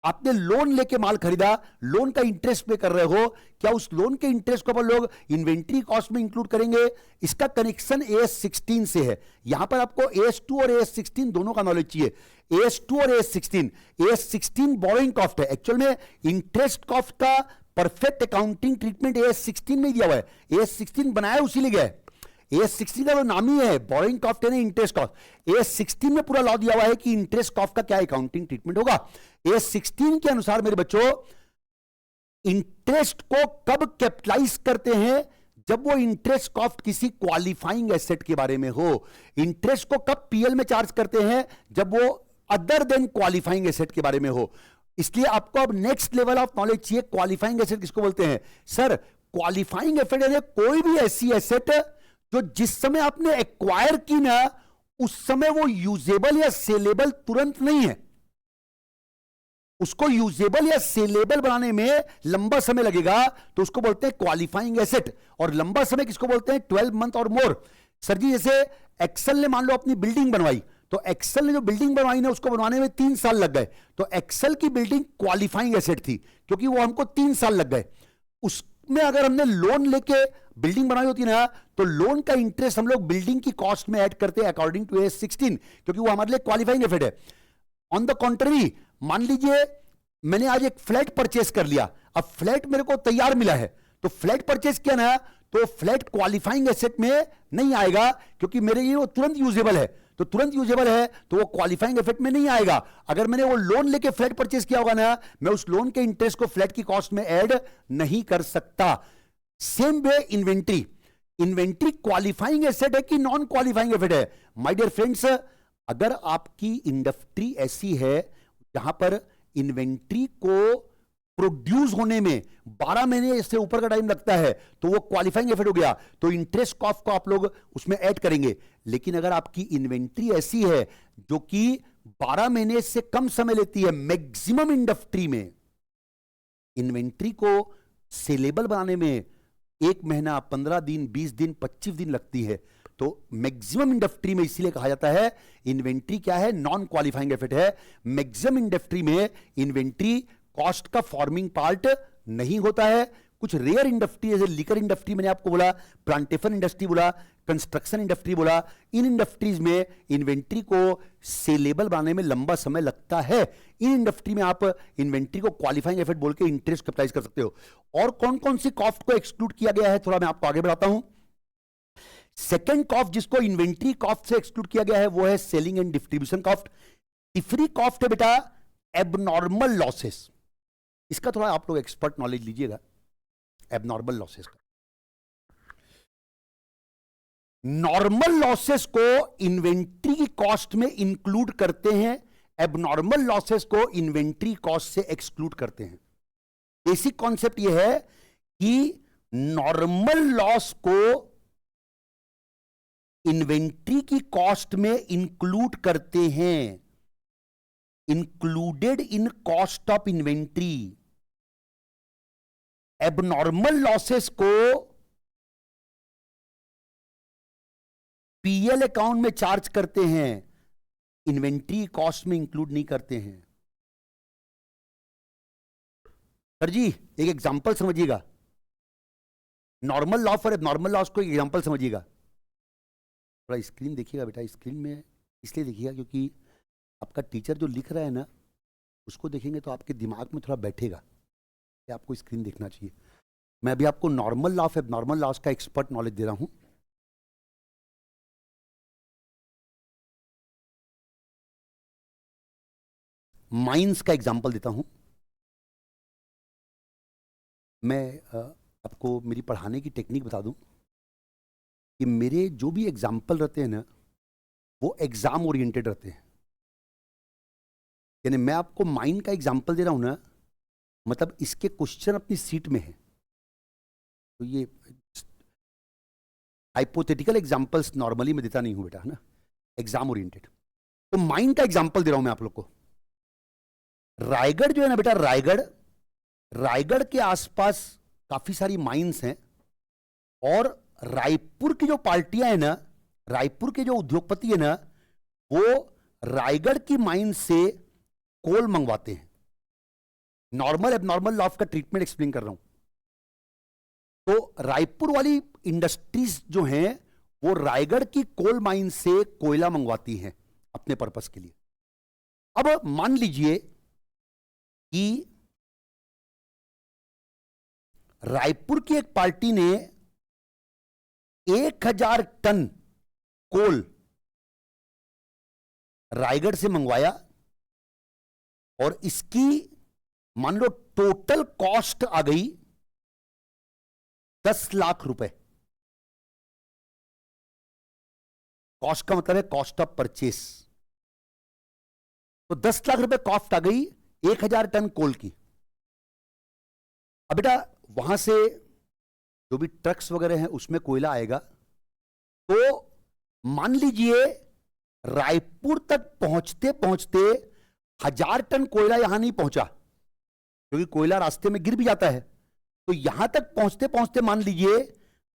आपने लोन लेके माल खरीदा, लोन का इंटरेस्ट पे कर रहे हो, क्या उस लोन के इंटरेस्ट को अपन लोग इन्वेंट्री कॉस्ट में इंक्लूड करेंगे? इसका कनेक्शन AS16 से है। यहां पर आपको AS2 और AS16 दोनों का नॉलेज चाहिए। AS2 और AS16 बोरोइंग कॉस्ट है। एक्चुअल में इंटरेस्ट कॉस्ट का परफेक्ट अकाउंटिंग ट्रीटमेंट AS16 में दिया हुआ है। AS16 बनाया उसी लिए गया है। AS16 का वो नाम ही है बोरोइंग कॉस्ट है ना, इंटरेस्ट कॉस्ट। AS16 में पूरा लॉ दिया हुआ है कि इंटरेस्ट कॉस्ट का क्या अकाउंटिंग ट्रीटमेंट होगा। AS16 के अनुसार मेरे बच्चों इंटरेस्ट को कब कैपिटलाइज करते हैं? जब वो इंटरेस्ट कॉस्ट किसी क्वालिफाइंग एसेट के बारे में हो। इंटरेस्ट को कब PL में चार्ज करते हैं? जब वो अदर देन क्वालिफाइंग एसेट के बारे में हो। इसलिए आपको अब नेक्स्ट लेवल ऑफ नॉलेज चाहिए। क्वालिफाइंग एसेट किसको बोलते हैं? सर क्वालिफाइंग एसेट यानी कोई भी ऐसी एसेट जो जिस समय आपने एक्वायर की ना उस समय वो यूजेबल या सेलेबल तुरंत नहीं है। उसको यूजेबल या सेलेबल बनाने में लंबा समय लगेगा, तो उसको बोलते हैं क्वालिफाइंग एसेट। और लंबा समय किसको बोलते हैं? 12 मंथ और मोर। सर जी जैसे एक्सेल ने मान लो अपनी बिल्डिंग बनवाई, तो एक्सेल ने जो बिल्डिंग बनवाई ना उसको बनवाने में 3 साल लग गए, तो एक्सेल की बिल्डिंग क्वालिफाइंग एसेट थी क्योंकि वो हमको 3 साल लग गए। उसमें अगर हमने लोन लेके बिल्डिंग बनाई होती ना, तो लोन का इंटरेस्ट हम लोग बिल्डिंग की कॉस्ट में ऐड करते हैं अकॉर्डिंग टू AS 16, क्योंकि वो हमारे लिए क्वालिफाइंग एसेट है। ऑन द कॉन्ट्ररी, मान लीजिए मैंने आज एक फ्लैट परचेस कर लिया, अब फ्लैट मेरे को तैयार मिला है, तो फ्लैट परचेस किया ना, तो फ्लैट क्वालिफाइंग एसेट में नहीं आएगा क्योंकि मेरे लिए वो तुरंत यूजेबल है, तो तुरंत यूजेबल है तो वो क्वालिफाइंग एसेट में नहीं आएगा। अगर मैंने वो लोन लेके फ्लैट परचेस किया होगा ना, मैं उस लोन के इंटरेस्ट को फ्लैट की कॉस्ट में ऐड नहीं कर सकता। Same way inventory, inventory qualifying asset है कि नॉन क्वालिफाइंग एसेट है? माय डियर फ्रेंड्स, अगर आपकी इंडस्ट्री ऐसी है जहां पर इन्वेंट्री को प्रोड्यूस होने में 12 महीने से ऊपर का टाइम लगता है, तो वो क्वालिफाइंग एसेट हो गया, तो इंटरेस्ट कॉस्ट को आप लोग उसमें ऐड करेंगे। लेकिन अगर आपकी इन्वेंट्री ऐसी है जो कि 12 महीने से कम समय लेती है, मैक्सिमम इंडस्ट्री में इन्वेंट्री को सेलेबल बनाने में 1 महीना, 15 दिन, 20 दिन, 25 दिन लगती है, तो मैक्सिमम इंडस्ट्री में इसीलिए कहा जाता है इन्वेंट्री क्या है? नॉन क्वालिफाइंग एसेट है। मैक्सिमम इंडस्ट्री में इन्वेंट्री कॉस्ट का फॉर्मिंग पार्ट नहीं होता है। कुछ रेयर इंडस्ट्री जैसे लिकर इंडस्ट्री मैंने आपको बोला, प्लांटेशन इंडस्ट्री बोला, कंस्ट्रक्शन इंडस्ट्री बोला, इन इंडस्ट्रीज में इन्वेंट्री को सेलेबल बनाने में लंबा समय लगता है। इन इंडस्ट्री में आप इन्वेंट्री को क्वालिफाइंग एसेट बोल के इंटरेस्ट कैपिटलाइज कर सकते हो। और कौन कौन सी कॉस्ट को एक्सक्लूड किया गया है, थोड़ा मैं आपको आगे बढ़ाता हूं। सेकेंड कॉस्ट जिसको इन्वेंट्री कॉस्ट से एक्सक्लूड किया गया है वो है सेलिंग एंड डिस्ट्रीब्यूशन कॉस्ट। तीसरी कॉस्ट है बेटा एबनॉर्मल लॉसेस। इसका थोड़ा आप लोग एक्सपर्ट नॉलेज लीजिएगा एबनॉर्मल लॉसेस का। नॉर्मल लॉसेस को इन्वेंट्री की कॉस्ट में इंक्लूड करते हैं, एबनॉर्मल लॉसेस को इन्वेंट्री कॉस्ट से एक्सक्लूड करते हैं। बेसिक कॉन्सेप्ट यह है कि नॉर्मल लॉस को इन्वेंट्री की कॉस्ट में इंक्लूड करते हैं, included in cost of inventory. Abnormal losses को पीएल अकाउंट में चार्ज करते हैं, इन्वेंट्री कॉस्ट में इंक्लूड नहीं करते हैं। सर जी एक एग्जांपल समझिएगा, नॉर्मल लॉस और एबनॉर्मल लॉस को एक एग्जांपल समझिएगा। थोड़ा स्क्रीन देखिएगा बेटा, स्क्रीन में इसलिए देखिएगा क्योंकि आपका टीचर जो लिख रहा है ना उसको देखेंगे तो आपके दिमाग में थोड़ा बैठेगा कि आपको स्क्रीन देखना चाहिए। मैं अभी आपको नॉर्मल लॉस एबनॉर्मल लॉस का एक्सपर्ट नॉलेज दे रहा हूं। माइंस का एग्जांपल देता हूं। मैं आपको मेरी पढ़ाने की टेक्निक बता दूं कि मेरे जो भी एग्जाम्पल रहते हैं ना वो एग्जाम ओरिएंटेड रहते हैं। यानी मैं आपको माइंड का एग्जाम्पल दे रहा हूं ना, मतलब इसके क्वेश्चन अपनी सीट में है, तो ये हाइपोथेटिकल एग्जाम्पल्स नॉर्मली मैं देता नहीं हूं बेटा, है ना, एग्जाम ओरिएंटेड। तो माइंड का एग्जाम्पल दे रहा हूं मैं आप लोग को। रायगढ़ जो है ना बेटा, रायगढ़ के आसपास काफी सारी माइंस हैं, और रायपुर की जो पार्टियां है ना, रायपुर के जो उद्योगपति है ना, वो रायगढ़ की माइन से कोल मंगवाते हैं। नॉर्मल एबनॉर्मल लॉस का ट्रीटमेंट एक्सप्लेन कर रहा हूं। तो रायपुर वाली इंडस्ट्रीज जो हैं वो रायगढ़ की कोल माइन से कोयला मंगवाती हैं अपने पर्पस के लिए। अब मान लीजिए कि रायपुर की एक पार्टी ने 1000 टन कोल रायगढ़ से मंगवाया, और इसकी मान लो टोटल कॉस्ट आ गई 10 लाख रुपए। कॉस्ट का मतलब है कॉस्ट ऑफ परचेस। तो 10 लाख रुपए कॉस्ट आ गई 1000 टन कोल की। अब बेटा वहां से जो भी ट्रक्स वगैरह हैं उसमें कोयला आएगा, तो मान लीजिए रायपुर तक पहुंचते पहुंचते 1000 टन कोयला यहां नहीं पहुंचा, क्योंकि कोयला रास्ते में गिर भी जाता है। तो यहां तक पहुंचते पहुंचते मान लीजिए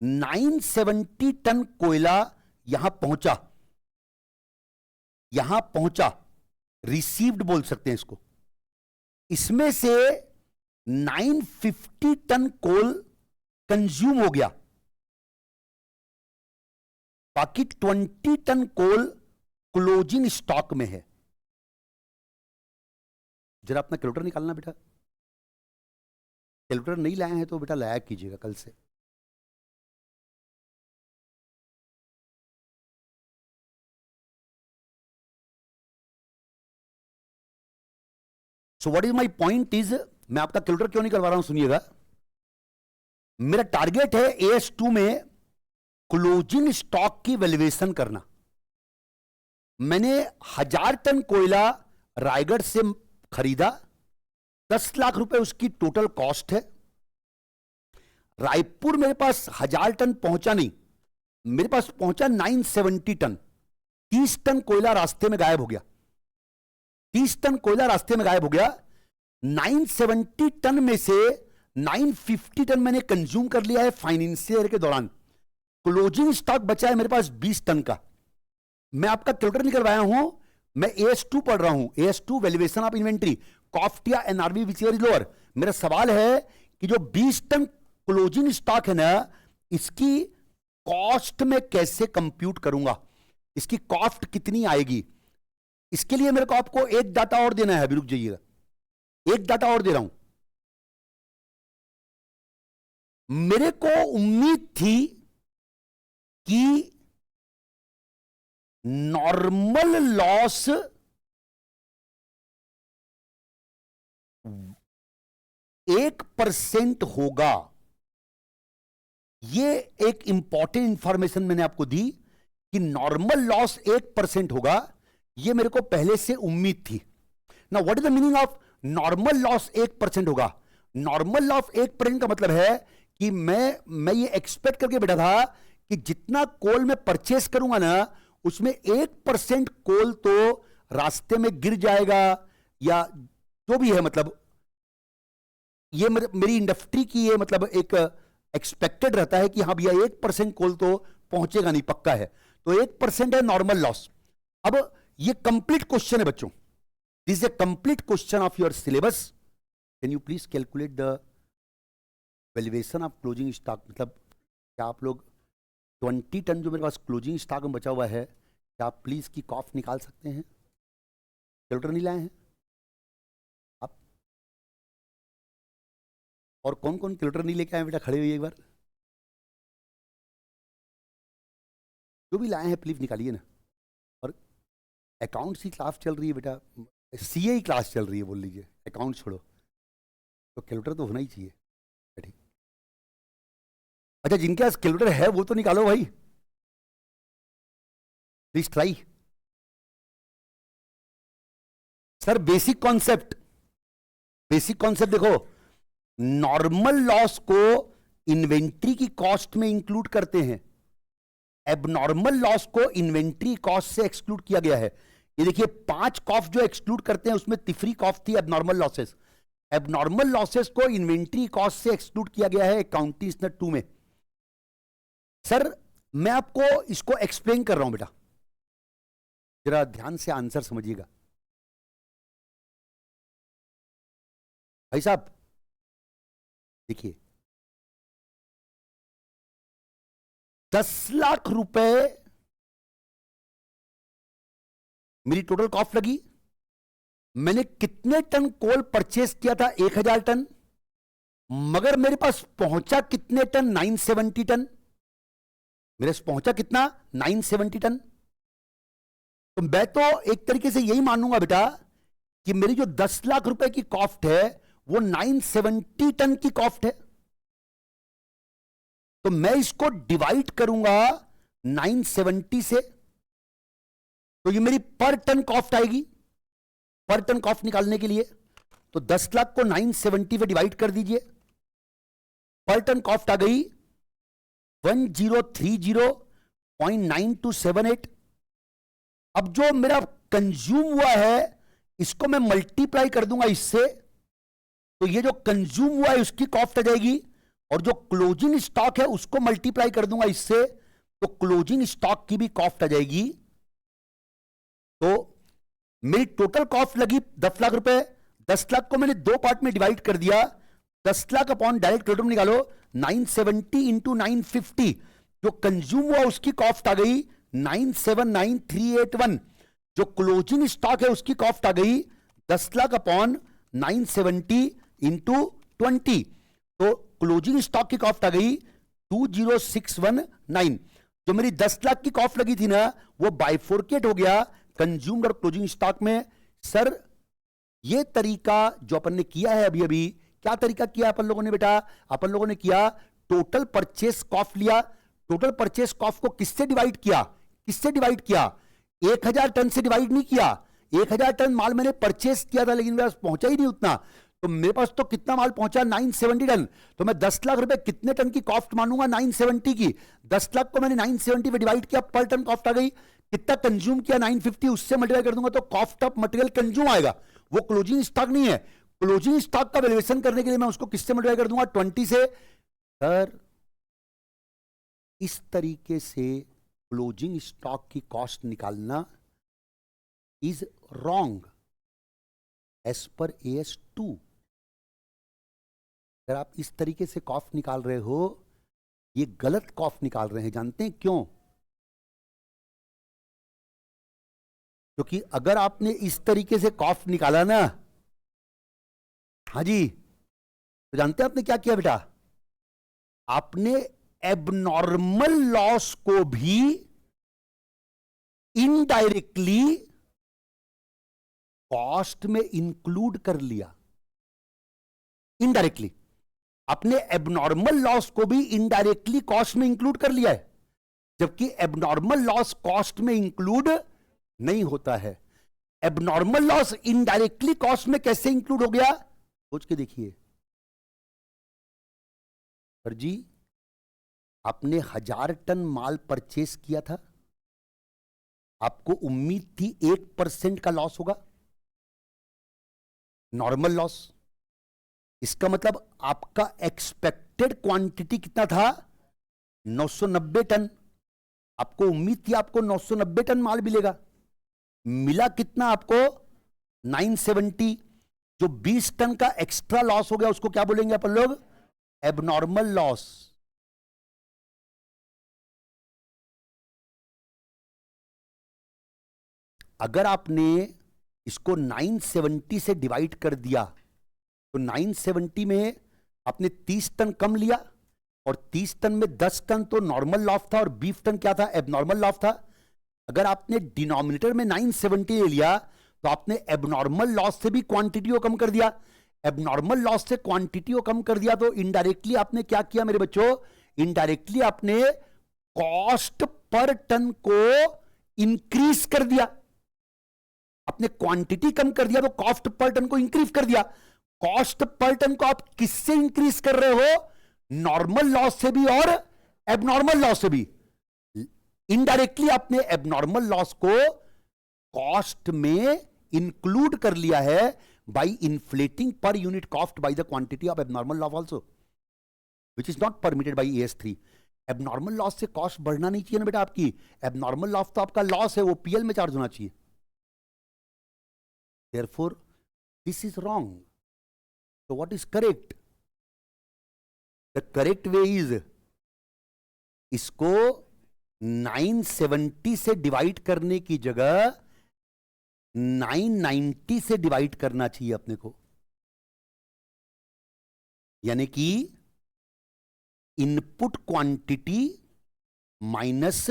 970 टन कोयला यहां पहुंचा, रिसीव्ड बोल सकते हैं इसको। इसमें से 950 टन कोल कंज्यूम हो गया, बाकी 20 टन कोल क्लोजिंग स्टॉक में है। जरा अपना कैलकुलेटर निकालना बेटा, कैलकुलेटर नहीं लाए हैं तो बेटा लाया कीजिएगा कल से। So what is my point is, मैं आपका कैलकुलेटर क्यों नहीं करवा रहा हूं सुनिएगा। मेरा टारगेट है AS2 में क्लोजिंग स्टॉक की वैल्यूएशन करना। मैंने 1000 टन कोयला रायगढ़ से खरीदा, 10 लाख रुपए उसकी टोटल कॉस्ट है। रायपुर मेरे पास 1000 टन पहुंचा नहीं, मेरे पास पहुंचा 970 टन। 30 टन कोयला रास्ते में गायब हो गया, 30 टन कोयला रास्ते में गायब हो गया। 970 टन में से 950 टन मैंने कंज्यूम कर लिया है फाइनेंशियल ईयर के दौरान। क्लोजिंग स्टॉक बचा है मेरे पास 20 टन का। मैं आपका कैलकुलेटर नहीं करवाया हूं, मैं AS2 पढ़ रहा हूं, AS2 valuation of inventory, cost या NRV विच इज लोअर। मेरा सवाल है कि जो 20 टन क्लोजिंग स्टॉक है ना, इसकी कॉस्ट में कैसे कंप्यूट करूंगा, इसकी कॉस्ट कितनी आएगी। इसके लिए मेरे को आपको एक डाटा और देना है, अभी रुक जाइएगा, एक डाटा और दे रहा हूं। मेरे को उम्मीद थी कि नॉर्मल लॉस 1% होगा। ये एक इंपॉर्टेंट इंफॉर्मेशन मैंने आपको दी कि नॉर्मल लॉस 1% होगा, ये मेरे को पहले से उम्मीद थी। ना what is the meaning of normal loss 1% होगा? नॉर्मल लॉस 1% का मतलब है कि मैं ये एक्सपेक्ट करके बैठा था कि जितना कोल मैं परचेस करूंगा ना, उसमें 1% कोल तो रास्ते में गिर जाएगा या जो भी है, मतलब ये मेरी इंडस्ट्री की ये मतलब एक एक्सपेक्टेड रहता है कि हाँ भैया 1% कोल तो पहुंचेगा नहीं, पक्का है। तो 1% है नॉर्मल लॉस। अब ये कंप्लीट क्वेश्चन है बच्चों, this is a complete question of your syllabus. Can you please calculate the valuation of closing stock. मतलब क्या आप लोग 20 टन जो मेरे पास क्लोजिंग स्टॉक में बचा हुआ है, क्या आप प्लीज की कॉस्ट निकाल सकते हैं? कैलकुलेटर नहीं लाए हैं आप? और कौन कौन कैलकुलेटर नहीं लेके आए बेटा, खड़े हुए एक बार। जो भी लाए हैं प्लीज निकालिए ना। और अकाउंट्स की क्लास चल रही है बेटा, CA की क्लास चल रही है, बोल लीजिए, अकाउंट छोड़ो, तो कैलकुलेटर तो होना ही चाहिए। ठीक, अच्छा जिनके पास कैलकुलेटर है वो तो निकालो भाई, please try. Sir basic concept देखो, नॉर्मल लॉस को इन्वेंट्री की कॉस्ट में इंक्लूड करते हैं, एबनॉर्मल लॉस को इन्वेंट्री कॉस्ट से एक्सक्लूड किया गया है। ये देखिए 5 कॉस्ट जो एक्सक्लूड करते हैं उसमें तीसरी कॉस्ट थी एबनॉर्मल लॉसेस। एबनॉर्मल लॉसेस को इन्वेंट्री कॉस्ट से एक्सक्लूड किया गया है अकाउंटिंग स्टैंडर्ड 2 में। सर मैं आपको इसको एक्सप्लेन कर रहा हूं बेटा, जरा ध्यान से आंसर समझिएगा। भाई साहब देखिए, 10 लाख रुपए मेरी टोटल कॉस्ट लगी। मैंने कितने टन कोल परचेस किया था? 1000 टन। मगर मेरे पास पहुंचा कितने टन? 970 टन। मेरे पास पहुंचा कितना? 970 टन। तो मैं तो एक तरीके से यही मानूंगा बेटा कि मेरी जो 10 लाख रुपए की कॉस्ट है वो 970 टन की कॉस्ट है। तो मैं इसको डिवाइड करूंगा 970 से, तो ये मेरी पर टन कॉस्ट आएगी। पर टन कॉस्ट निकालने के लिए तो 10 लाख को 970 पे डिवाइड कर दीजिए, पर टन कॉस्ट आ गई 1030.9278। अब जो मेरा कंज्यूम हुआ है इसको मैं मल्टीप्लाई कर दूंगा इससे, तो ये जो कंज्यूम हुआ है उसकी कॉस्ट आ जाएगी, और जो क्लोजिंग स्टॉक है उसको मल्टीप्लाई कर दूंगा इससे, तो क्लोजिंग स्टॉक की भी कॉस्ट आ जाएगी। तो मेरी टोटल कॉस्ट लगी 10 लाख रुपए, 10 लाख को मैंने दो पार्ट में डिवाइड कर दिया, 10 लाख अपॉन डायरेक्ट टोटल निकालो 970 इंटू 950, जो कंज्यूम हुआ उसकी कॉस्ट आ गई 979381, जो क्लोजिंग स्टॉक है उसकी कॉस्ट आ गई 10 लाख अपॉन 970 इंटू 20, तो क्लोजिंग स्टॉक की कॉस्ट आ गई 20619। जो मेरी 10 लाख की कॉस्ट लगी थी ना, वो बाइफोर्केट हो गया कंज्यूम्ड और क्लोजिंग स्टॉक में। सर ये तरीका जो अपन ने किया है अभी अभी, क्या तरीका किया अपन लोगों ने बेटा? अपन लोगों ने किया टोटल परचेस कॉस्ट लिया, टोटल परचेस कॉस्ट को किससे डिवाइड किया? किससे डिवाइड किया? 1000 टन से डिवाइड नहीं किया। 1000 टन माल मैंने परचेस किया था, लेकिन मेरे पास पहुंचा ही नहीं उतना, तो मेरे पास तो कितना माल पहुंचा? 970 टन। तो मैं 10 लाख रुपए कितने टन की कॉस्ट मानूंगा? 970 की। 10 लाख को मैंने 970 पे डिवाइड किया, पर टन कॉस्ट आ गई। कितना कंज्यूम किया? 950, उससे मल्टीप्लाई कर दूंगा तो कॉस्ट ऑफ मटेरियल कंज्यूम आएगा, वो क्लोजिंग स्टॉक नहीं है। क्लोजिंग स्टॉक का वैल्यूएशन करने के लिए मैं उसको किससे मल्टीप्लाई कर दूंगा? 20 से। सर इस तरीके से क्लोजिंग स्टॉक की कॉस्ट निकालना is wrong as per AS2। अगर आप इस तरीके से कॉस्ट निकाल रहे हो, ये गलत कॉस्ट निकाल रहे हैं। जानते हैं क्यों? क्योंकि अगर आपने इस तरीके से कॉस्ट निकाला ना, हाँ जी, तो जानते हैं आपने क्या किया बेटा? आपने एबनॉर्मल लॉस को भी इनडायरेक्टली कॉस्ट में इंक्लूड कर लिया। इनडायरेक्टली आपने एबनॉर्मल लॉस को भी इनडायरेक्टली कॉस्ट में इंक्लूड कर लिया है, जबकि एबनॉर्मल लॉस कॉस्ट में इंक्लूड नहीं होता है। एबनॉर्मल लॉस इनडायरेक्टली कॉस्ट में कैसे इंक्लूड हो गया? सोच के देखिए। सर जी, आपने 1000 टन माल परचेस किया था, आपको उम्मीद थी 1% का लॉस होगा, नॉर्मल लॉस। इसका मतलब आपका एक्सपेक्टेड क्वांटिटी कितना था? 990 टन। आपको उम्मीद थी आपको 990 टन माल मिलेगा, मिला कितना आपको? 970। जो 20 टन का एक्स्ट्रा लॉस हो गया उसको क्या बोलेंगे अपन लोग? Abnormal loss. अगर आपने इसको 970 से डिवाइड कर दिया, तो 970 में आपने 30 टन कम लिया, और 30 टन में 10 टन तो नॉर्मल लॉस था और 20 टन क्या था? एबनॉर्मल लॉस था। अगर आपने डिनोमिनेटर में 970 ले लिया, तो आपने एबनॉर्मल लॉस से भी क्वांटिटी को कम कर दिया। एबनॉर्मल लॉस से क्वांटिटी को कम कर दिया, तो इनडायरेक्टली आपने क्या किया मेरे बच्चों? इनडायरेक्टली आपने कॉस्ट पर टन को इंक्रीज कर दिया। आपने क्वांटिटी कम कर दिया तो कॉस्ट पर टन को इंक्रीज कर दिया। कॉस्ट पर टन को आप किससे इंक्रीज कर रहे हो? नॉर्मल लॉस से भी और एबनॉर्मल लॉस से भी। इनडायरेक्टली आपने एबनॉर्मल लॉस को कॉस्ट में इंक्लूड कर लिया है by inflating per unit cost by the quantity of abnormal loss also, which is not permitted by AS3। Abnormal loss से कॉस्ट बढ़ना नहीं चाहिए ना बेटा आपकी। एबनॉर्मल लॉस तो आपका लॉस है, वो PL में चार्ज होना चाहिए। Therefore, this is wrong. So what is correct? The correct way is इसको 970 से डिवाइड करने की जगह 990 से डिवाइड करना चाहिए अपने को। यानी कि input quantity minus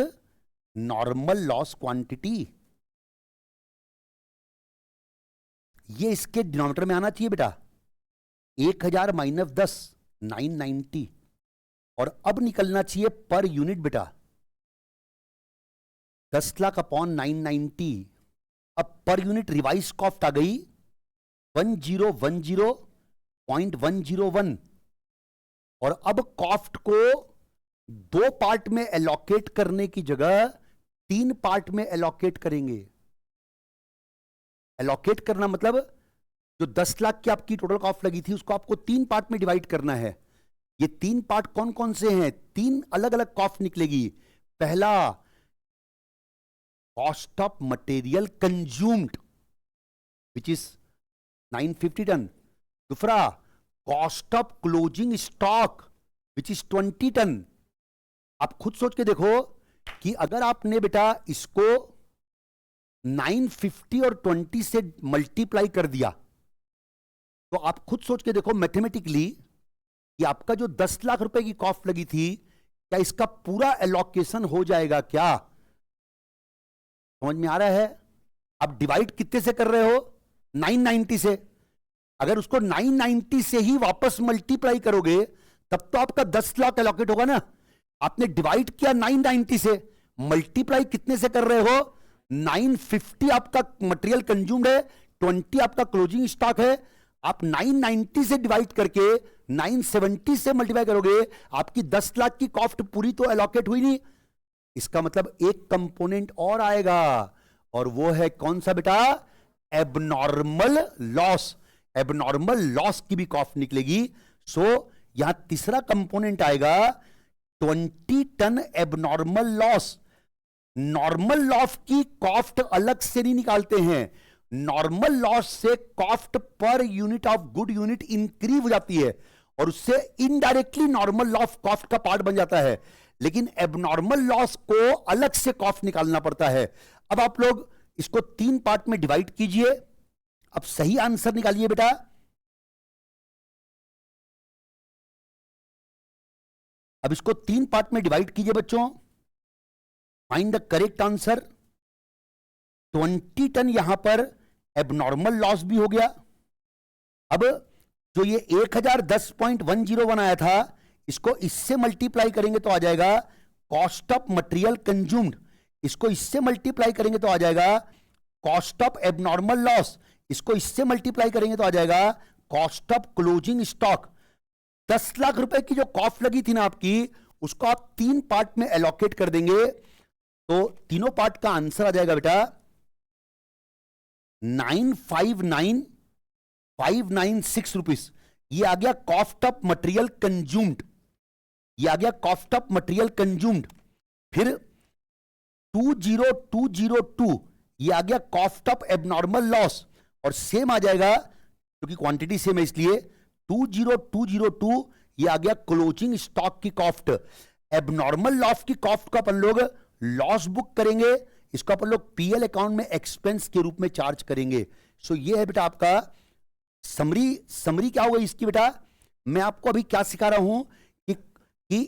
normal loss quantity, ये इसके डिनोमिनेटर में आना चाहिए बेटा। 1000 माइनस 10 990, और अब निकलना चाहिए पर यूनिट बेटा 10 लाख अपॉन 990। अब पर यूनिट रिवाइज कॉस्ट आ गई 1010.101, और अब कॉस्ट को 2 पार्ट में एलोकेट करने की जगह 3 पार्ट में एलोकेट करेंगे। एलोकेट करना मतलब जो 10 लाख की आपकी टोटल कॉस्ट लगी थी उसको आपको 3 पार्ट में डिवाइड करना है। ये 3 पार्ट कौन कौन से हैं? 3 अलग अलग कॉस्ट निकलेगी। पहला cost of material consumed which is 950 tonne. दूसरा cost of closing stock which is 20 tonne. आप खुद सोच के देखो कि अगर आपने बेटा इसको 950 और 20 से मल्टीप्लाई कर दिया तो आप खुद सोच के देखो मैथमेटिकली कि आपका जो 10 लाख रुपए की कॉस्ट लगी थी क्या इसका पूरा एलोकेशन हो जाएगा क्या? समझ में आ रहा है? आप डिवाइड कितने से कर रहे हो? 990 से। अगर उसको 990 से ही वापस मल्टीप्लाई करोगे तब तो आपका 10 लाख एलोकेट होगा ना। आपने डिवाइड किया 990 से, मल्टीप्लाई कितने से कर रहे हो? 950 आपका मटेरियल कंज्यूम्ड है, 20 आपका क्लोजिंग स्टॉक है। आप 990 से डिवाइड करके 970 से मल्टीप्लाई करोगे, आपकी 10 लाख की कॉस्ट पूरी तो एलोकेट हुई नहीं। इसका मतलब एक कंपोनेंट और आएगा और वो है कौन सा बेटा? Abnormal loss. एबनॉर्मल लॉस की भी कॉस्ट निकलेगी। सो यहां तीसरा कंपोनेंट आएगा 20 ton abnormal loss. Normal loss की कॉस्ट अलग से नहीं निकालते हैं। नॉर्मल लॉस से cost per unit of good unit increase हो जाती है और उससे इनडायरेक्टली नॉर्मल लॉस कॉस्ट का पार्ट बन जाता है, लेकिन एबनॉर्मल लॉस को अलग से कॉस्ट निकालना पड़ता है। अब आप लोग इसको 3 पार्ट में डिवाइड कीजिए। अब सही आंसर निकालिए बेटा। अब इसको 3 पार्ट में डिवाइड कीजिए बच्चों। Find the correct answer. 20 ton यहां पर एबनॉर्मल लॉस भी हो गया। अब जो ये 1010.101 आया था इसको इससे मल्टीप्लाई करेंगे तो आ जाएगा कॉस्ट ऑफ मटेरियल कंज्यूम्ड। इसको इससे मल्टीप्लाई करेंगे तो आ जाएगा कॉस्ट ऑफ एबनॉर्मल लॉस। इसको इससे मल्टीप्लाई करेंगे तो आ जाएगा cost of closing stock. 10 lakh रुपए की जो कॉस्ट लगी थी ना आपकी, उसको आप 3 पार्ट में एलोकेट कर देंगे तो तीनों पार्ट का आंसर आ जाएगा बेटा 959,596 रुपीस। ये आ गया कॉस्ट ऑफ मटेरियल कंज्यूम्ड। ये आ गया कॉस्ट ऑफ मटेरियल कंज्यूम्ड। फिर 20202 ये आ गया कॉस्ट ऑफ एबनॉर्मल लॉस और सेम आ जाएगा क्योंकि क्वांटिटी सेम है इसलिए 20202 ये आ गया क्लोजिंग स्टॉक की कॉस्ट। एबनॉर्मल लॉस की कॉस्ट को अपन लोग लॉस बुक करेंगे, इसको अपन लोग पीएल अकाउंट में एक्सपेंस के रूप में चार्ज करेंगे। सो ये है बेटा आपका समरी क्या होगा इसकी बेटा? मैं आपको अभी क्या सिखा रहा हूं कि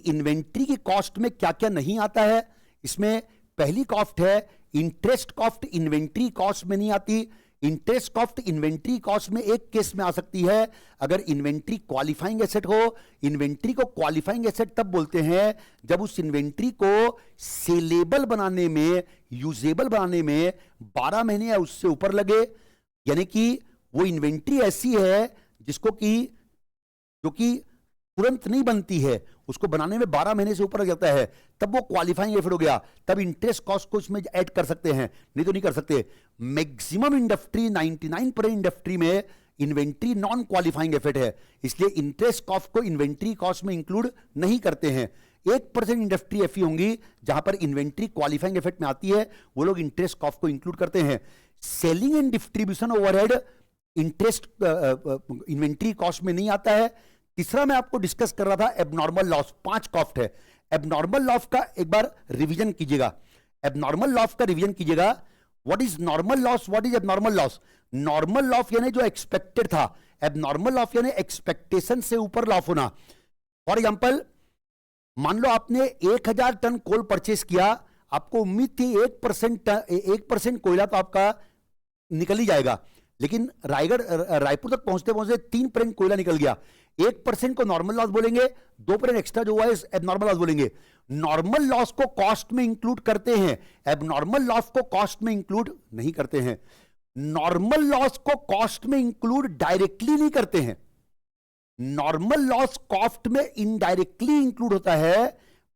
इन्वेंट्री की कॉस्ट में क्या क्या नहीं आता है। इसमें पहली कॉस्ट है इंटरेस्ट कॉस्ट, इन्वेंट्री कॉस्ट में नहीं आती। इंटरेस्ट कॉस्ट इन्वेंट्री कॉस्ट में एक केस में आ सकती है अगर इन्वेंट्री क्वालिफाइंग एसेट हो। इन्वेंट्री को क्वालिफाइंग एसेट तब बोलते हैं जब उस इन्वेंट्री को सेलेबल बनाने में, यूजेबल बनाने में 12 महीने या उससे ऊपर लगे, यानी कि वो इन्वेंट्री ऐसी है जिसको कि जो कि तुरंत नहीं बनती है, उसको बनाने में 12 महीने से ऊपर लग जाता है, तब वो क्वालिफाइंग एफर्ट हो गया। तब इंटरेस्ट कॉस्ट को इसमें ऐड कर सकते हैं, नहीं तो नहीं कर सकते। मैक्सिमम इंडस्ट्री 99% इंडस्ट्री में इन्वेंट्री नॉन क्वालिफाइंग एफर्ट है, इसलिए इंटरेस्ट कॉस्ट को इन्वेंट्री कॉस्ट में इंक्लूड नहीं करते हैं। 1% इंडस्ट्री ऐसी होंगी जहां पर इन्वेंट्री क्वालिफाइंग एफर्ट में आती है, वो लोग इंटरेस्ट कॉस्ट को इंक्लूड करते हैं। Selling and distribution overhead interest inventory cost में नहीं आता है। तीसरा मैं आपको डिस्कस कर रहा था एबनॉर्मल लॉस, 5 कॉस्ट है। एबनॉर्मल लॉस का एक बार रिवीजन कीजिएगा। एबनॉर्मल लॉस का रिवीजन कीजिएगा। What is normal loss, what is abnormal loss? Normal loss यानी जो एक्सपेक्टेड था, एबनॉर्मल लॉस यानी एक्सपेक्टेशन से ऊपर लॉस होना। फॉर एग्जांपल मान लो आपने 1000 टन कोल परचेस किया, आपको उम्मीद थी 1% कोयला तो आपका निकल ही जाएगा, लेकिन रायपुर तक पहुंचते पहुंचते 3% कोयला निकल गया। 1% को नॉर्मल लॉस बोलेंगे, 2% एक्स्ट्रा जो हुआ है एबनॉर्मल लॉस बोलेंगे। नॉर्मल लॉस को कॉस्ट में इंक्लूड करते हैं, एबनॉर्मल लॉस को कॉस्ट में इंक्लूड नहीं करते हैं। नॉर्मल लॉस को कॉस्ट में इंक्लूड डायरेक्टली नहीं करते हैं। नॉर्मल लॉस कॉस्ट में इनडायरेक्टली इंक्लूड होता है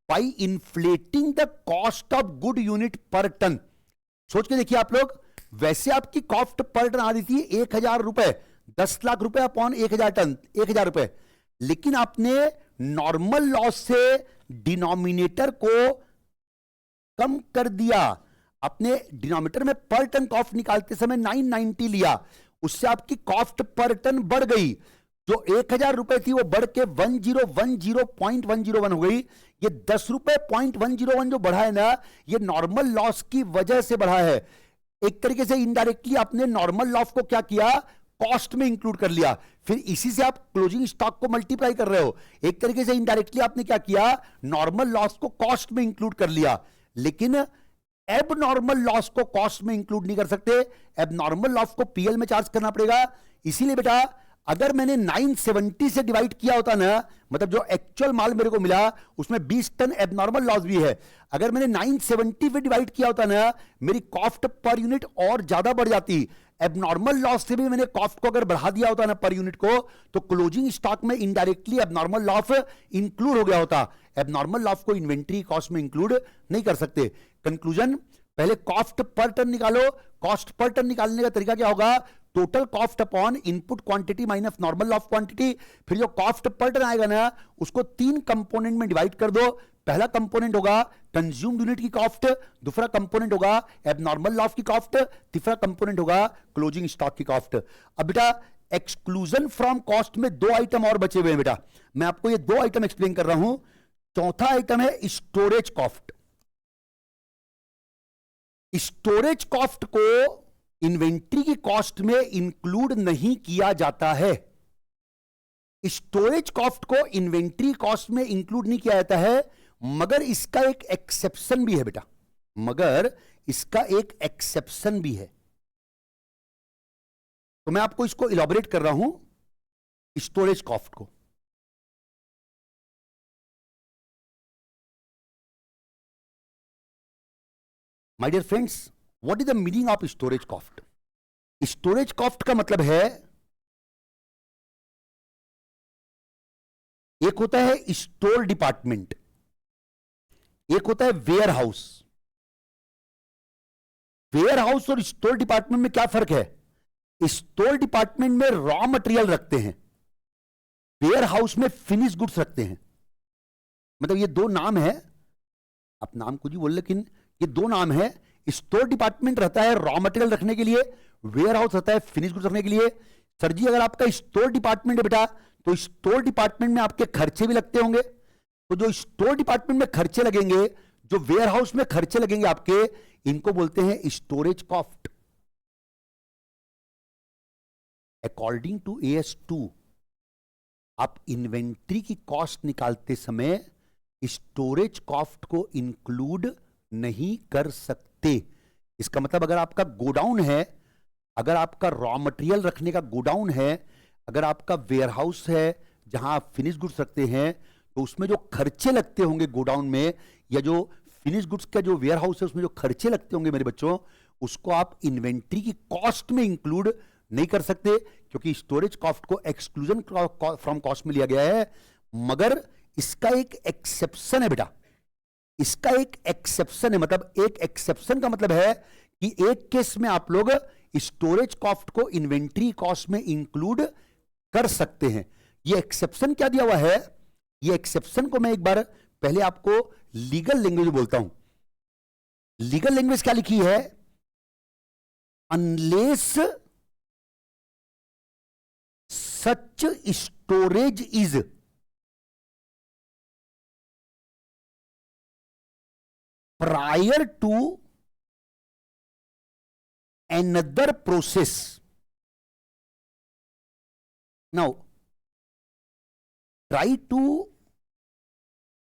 by inflating the cost of good unit per ton. सोच के देखिए आप लोग, वैसे आपकी कॉस्ट पर टन आ रही थी 1,000 रुपए, 10 लाख रुपए अपॉन 1,000 टन, 1,000 रुपए, लेकिन आपने नॉर्मल लॉस से डिनोमिनेटर को कम कर दिया। आपने डिनोमिनेटर में पर टन कॉस्ट निकालते समय 990 लिया, उससे आपकी कॉस्ट पर टन बढ़ गई। जो 1,000 रुपए थी वो बढ़ के 1010.101 हो गई। ये 10 रुपए 0.101 जो बढ़ा है ना, ये नॉर्मल लॉस की वजह से बढ़ा है। एक तरीके से इनडायरेक्टली आपने नॉर्मल लॉस को क्या किया, कॉस्ट में इंक्लूड कर लिया, फिर इसी से आप क्लोजिंग स्टॉक को मल्टीप्लाई कर रहे हो। एक तरीके से इनडायरेक्टली आपने क्या किया, नॉर्मल लॉस को कॉस्ट में इंक्लूड कर लिया, लेकिन एब नॉर्मल लॉस को कॉस्ट में इंक्लूड नहीं कर सकते। एब नॉर्मल लॉस को पीएल में चार्ज करना पड़ेगा। इसीलिए बेटा अगर मैंने 970 से डिवाइड किया होता ना, मतलब जो एक्चुअल माल मेरे को मिला उसमें 20 टन एबनॉर्मल लॉस भी है, अगर मैंने 970 पे डिवाइड किया होता ना, मेरी कॉस्ट पर यूनिट और ज्यादा बढ़ जाती। एबनॉर्मल लॉस से भी मैंने कॉस्ट को अगर बढ़ा दिया होता ना पर यूनिट को, तो क्लोजिंग स्टॉक में इनडायरेक्टली एबनॉर्मल लॉस इंक्लूड हो गया होता। एबनॉर्मल लॉस को इन्वेंट्री कॉस्ट में इंक्लूड नहीं कर सकते। कंक्लूजन, पहले कॉस्ट पर टन निकालो। कॉस्ट पर टन निकालने का तरीका क्या होगा, total cost upon input quantity minus normal loss quantity. फिर जो कॉस्ट पर टन आएगा ना, उसको 3 कंपोनेंट में डिवाइड कर दो। पहला कंपोनेंट होगा कंज्यूम्ड यूनिट की कॉस्ट, दूसरा कंपोनेंट होगा एबनॉर्मल लॉस की कॉस्ट, तीसरा कंपोनेंट होगा क्लोजिंग स्टॉक की कॉस्ट। अब बेटा एक्सक्लूजन फ्रॉम कॉस्ट में 2 आइटम और बचे हुए हैं बेटा, मैं आपको ये 2 आइटम एक्सप्लेन कर रहा हूं। चौथा आइटम है स्टोरेज कॉस्ट। स्टोरेज कॉस्ट को इन्वेंट्री की कॉस्ट में इंक्लूड नहीं किया जाता है। स्टोरेज कॉस्ट को इन्वेंट्री कॉस्ट में इंक्लूड नहीं किया जाता है, मगर इसका एक एक्सेप्शन भी है बेटा, मगर इसका एक एक्सेप्शन भी है। तो मैं आपको इसको इलॉबरेट कर रहा हूं, स्टोरेज कॉस्ट को। My dear friends, what is the meaning of storage cost? Storage cost का मतलब है, एक होता है स्टोर डिपार्टमेंट, एक होता है वेयर हाउस। वेयर हाउस और स्टोर डिपार्टमेंट में क्या फर्क है? स्टोर डिपार्टमेंट में रॉ मटेरियल रखते हैं, वेयर हाउस में फिनिश गुड्स रखते हैं। मतलब ये 2 नाम है, आप नाम कुछ ही बोल, लेकिन ये 2 नाम है। स्टोर डिपार्टमेंट रहता है रॉ मटेरियल रखने के लिए, वेयर हाउस रहता है फिनिश गुड्स रखने के लिए। सर जी अगर आपका स्टोर डिपार्टमेंट है बेटा, तो स्टोर डिपार्टमेंट में आपके खर्चे भी लगते होंगे। तो जो स्टोर डिपार्टमेंट में खर्चे लगेंगे, जो वेयर हाउस में खर्चे लगेंगे आपके, इनको बोलते हैं storage cost. According to AS2 आप इन्वेंट्री की कॉस्ट निकालते समय स्टोरेज कॉस्ट को इंक्लूड नहीं कर सकते। इसका मतलब अगर आपका गोडाउन है, अगर आपका रॉ मटेरियल रखने का गोडाउन है, अगर आपका वेयर हाउस है जहां आप फिनिश गुड्स रखते हैं, तो उसमें जो खर्चे लगते होंगे गोडाउन में, या जो फिनिश गुड्स का जो वेयर हाउस है उसमें जो खर्चे लगते होंगे मेरे बच्चों, उसको आप इन्वेंट्री की कॉस्ट में इंक्लूड नहीं कर सकते, क्योंकि स्टोरेज कॉस्ट को एक्सक्लूजन फ्रॉम कॉस्ट में लिया गया है। मगर इसका एक एक्सेप्शन है बेटा, इसका एक एक्सेप्शन है। मतलब एक एक्सेप्शन का मतलब है कि एक केस में आप लोग स्टोरेज कॉस्ट को इन्वेंट्री कॉस्ट में इंक्लूड कर सकते हैं। ये एक्सेप्शन क्या दिया हुआ है? ये एक्सेप्शन को मैं एक बार पहले आपको लीगल लैंग्वेज में बोलता हूं। लीगल लैंग्वेज क्या लिखी है? Unless such storage is prior to another process. Now try to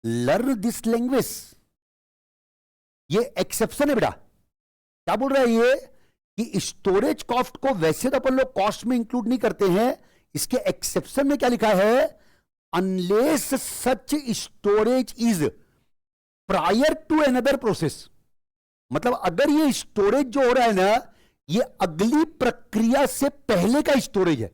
learn this language. ये एक्सेप्शन है बेटा। क्या बोल रहा है ये कि स्टोरेज कॉस्ट को वैसे तो अपन लोग कॉस्ट में इंक्लूड नहीं करते हैं, इसके एक्सेप्शन में क्या लिखा है? Unless such storage is prior to another process. मतलब अगर ये स्टोरेज जो हो रहा है ना, ये अगली प्रक्रिया से पहले का स्टोरेज है,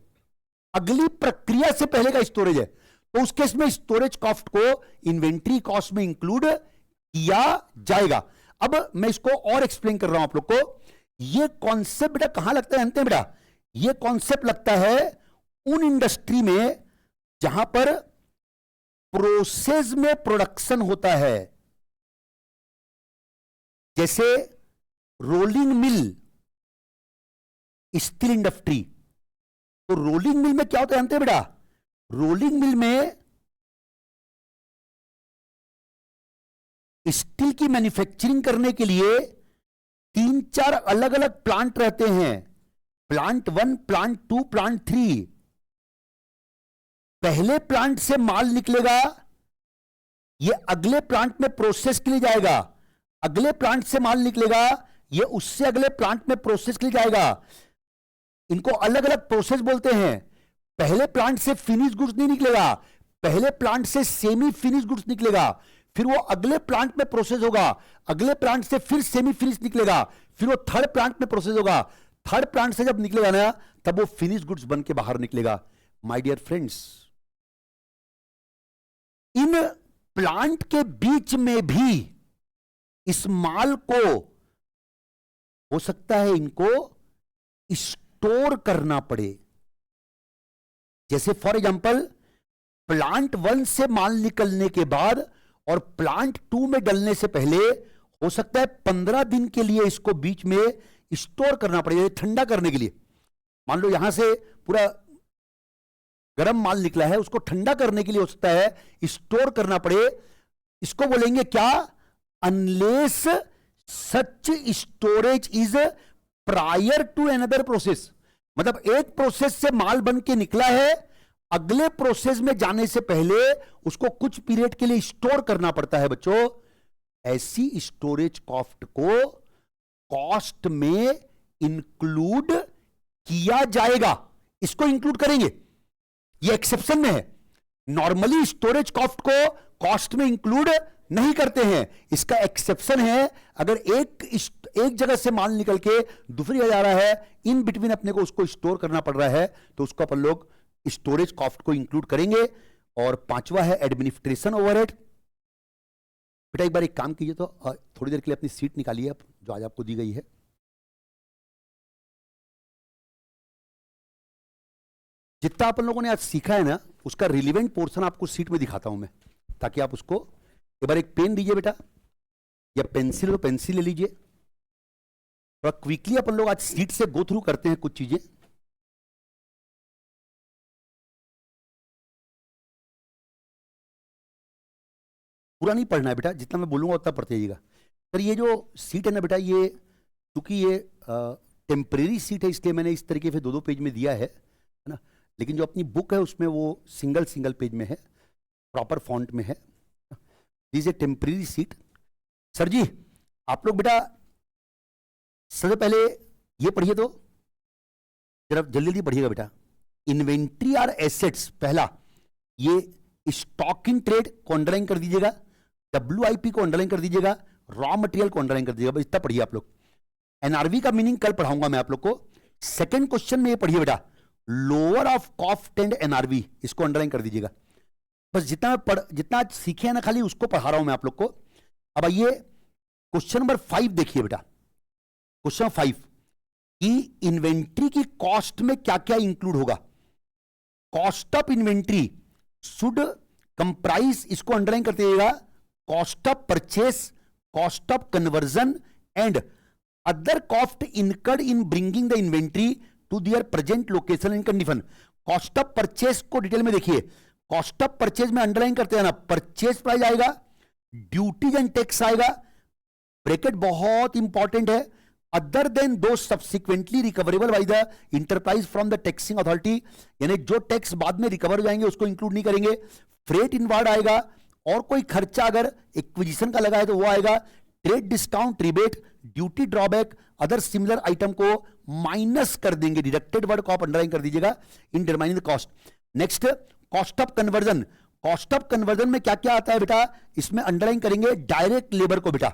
अगली प्रक्रिया से पहले का स्टोरेज है, तो उस केस में स्टोरेज कॉस्ट को इन्वेंट्री कॉस्ट में इंक्लूड किया जाएगा। अब मैं इसको और एक्सप्लेन कर रहा हूं आप लोग को ये कॉन्सेप्ट बेटा कहां लगता है जानते हैं बेटा? ये कॉन्सेप्ट लगता है उन इंडस्ट्री में जहां पर प्रोसेस में प्रोडक्शन होता है, जैसे रोलिंग मिल, स्टील इंडस्ट्री। तो रोलिंग मिल में क्या होता है जानते हैं बेटा? रोलिंग मिल में स्टील की मैन्युफैक्चरिंग करने के लिए 3-4 अलग अलग प्लांट रहते हैं, प्लांट 1, प्लांट 2, प्लांट 3। पहले प्लांट से माल निकलेगा, ये अगले प्लांट में प्रोसेस के लिए जाएगा, अगले प्लांट से माल निकलेगा, ये उससे अगले प्लांट में प्रोसेस के लिए जाएगा। इनको अलग अलग प्रोसेस बोलते हैं। पहले प्लांट से फिनिश गुड्स नहीं निकलेगा, पहले प्लांट से सेमी फिनिश गुड्स निकलेगा, फिर वो अगले प्लांट में प्रोसेस होगा, अगले प्लांट से फिर सेमी फिनिश निकलेगा, फिर वो थर्ड प्लांट में प्रोसेस होगा, थर्ड प्लांट से जब निकलेगा ना तब वो फिनिश गुड्स बन के बाहर निकलेगा। माय डियर फ्रेंड्स, इन प्लांट के बीच में भी इस माल को हो सकता है इनको स्टोर करना पड़े। जैसे फॉर एग्जांपल प्लांट 1 से माल निकलने के बाद और प्लांट 2 में डलने से पहले हो सकता है 15 दिन के लिए इसको बीच में स्टोर करना पड़ेगा, ठंडा करने के लिए। मान लो यहां से पूरा गर्म माल निकला है, उसको ठंडा करने के लिए हो सकता है स्टोर करना पड़े। इसको बोलेंगे क्या? Unless such storage is prior to another process. मतलब एक प्रोसेस से माल बन के निकला है, अगले प्रोसेस में जाने से पहले उसको कुछ पीरियड के लिए स्टोर करना पड़ता है बच्चों। ऐसी स्टोरेज कॉस्ट को कॉस्ट में इंक्लूड किया जाएगा, इसको इंक्लूड करेंगे। ये एक्सेप्शन में है, नॉर्मली स्टोरेज कॉस्ट को कॉस्ट में इंक्लूड नहीं करते हैं। इसका एक्सेप्शन है, अगर एक जगह से माल निकल के दूसरी जगह जा रहा है, इन बिटवीन अपने को उसको स्टोर करना पड़ रहा है, तो उसको अपन लोग स्टोरेज कॉस्ट को इंक्लूड करेंगे। और 5वां है एडमिनिस्ट्रेशन ओवरहेड। बेटा एक बार एक काम कीजिए तो थोड़ी देर के लिए अपनी सीट निकालिए, जो आज आपको दी गई है। जितना अपन लोगों ने आज सीखा है ना, उसका रिलेवेंट पोर्शन आपको सीट में दिखाता हूं मैं, ताकि आप उसको एक बार एक पेन दीजिए बेटा, या पेंसिल हो पेंसिल ले लीजिए। थोड़ा क्विकली अपन लोग आज सीट से गो थ्रू करते हैं कुछ चीजें। पूरा नहीं पढ़ना है बेटा, जितना मैं बोलूंगा उतना पढ़ते जाइएगा। सर ये जो सीट है ना बेटा, ये क्योंकि ये टेम्परेरी सीट है, इसलिए मैंने इस तरीके से 2-2 पेज में दिया है ना। लेकिन जो अपनी बुक है उसमें वो सिंगल पेज में है, प्रॉपर फॉन्ट में है। This a temporary sheet. Sir जी आप लोग बेटा सबसे पहले ये पढ़िए, तो जरा जल्दी जल्दी पढ़िएगा बेटा। इन्वेंट्री आर एसेट्स, पहला ये स्टॉक इन ट्रेड को अंडरलाइन कर दीजिएगा, WIP को अंडरलाइन कर दीजिएगा, रॉ मटेरियल को अंडरलाइन कर दीजिएगा। बस इतना पढ़िए आप लोग। NRV का मीनिंग कल पढ़ाऊंगा मैं आप लोग को। सेकंड क्वेश्चन में ये पढ़िए बेटा, lower of cost and NRV, इसको अंडरलाइन कर दीजिएगा। बस जितना सीखे हैं ना, खाली उसको पढ़ा रहा हूं मैं आप लोग को। अब आइए क्वेश्चन नंबर 5 देखिए बेटा। क्वेश्चन 5 कि इन्वेंट्री की कॉस्ट में क्या क्या इंक्लूड होगा। Cost of inventory should comprise, इसको अंडरलाइन करते जाइएगा, cost of purchase, cost of conversion and other cost incurred in bringing the inventory to their present location and condition. Cost of purchase को detail में देखिए। Cost of purchase में underline करते हैं ना, परचेज प्राइस आएगा, ड्यूटीज एंड टैक्स आएगा, bracket बहुत इंपॉर्टेंट है, other than those subsequently recoverable by the enterprise from the taxing authority, यानी जो टैक्स बाद में रिकवर हो जाएंगे उसको इंक्लूड नहीं करेंगे। फ्रेट इनवर्ड आएगा, और कोई खर्चा अगर एक्विजिशन का लगा है तो वो आएगा, trade discount, rebate, duty drawback, other similar item को माइनस कर देंगे। डिडक्टेड वर्ड को आप अंडरलाइन कर दीजिएगा in determining the cost. Next cost of conversion. Cost of conversion में क्या क्या आता है बेटा, इसमें अंडरलाइन करेंगे डायरेक्ट लेबर को बेटा,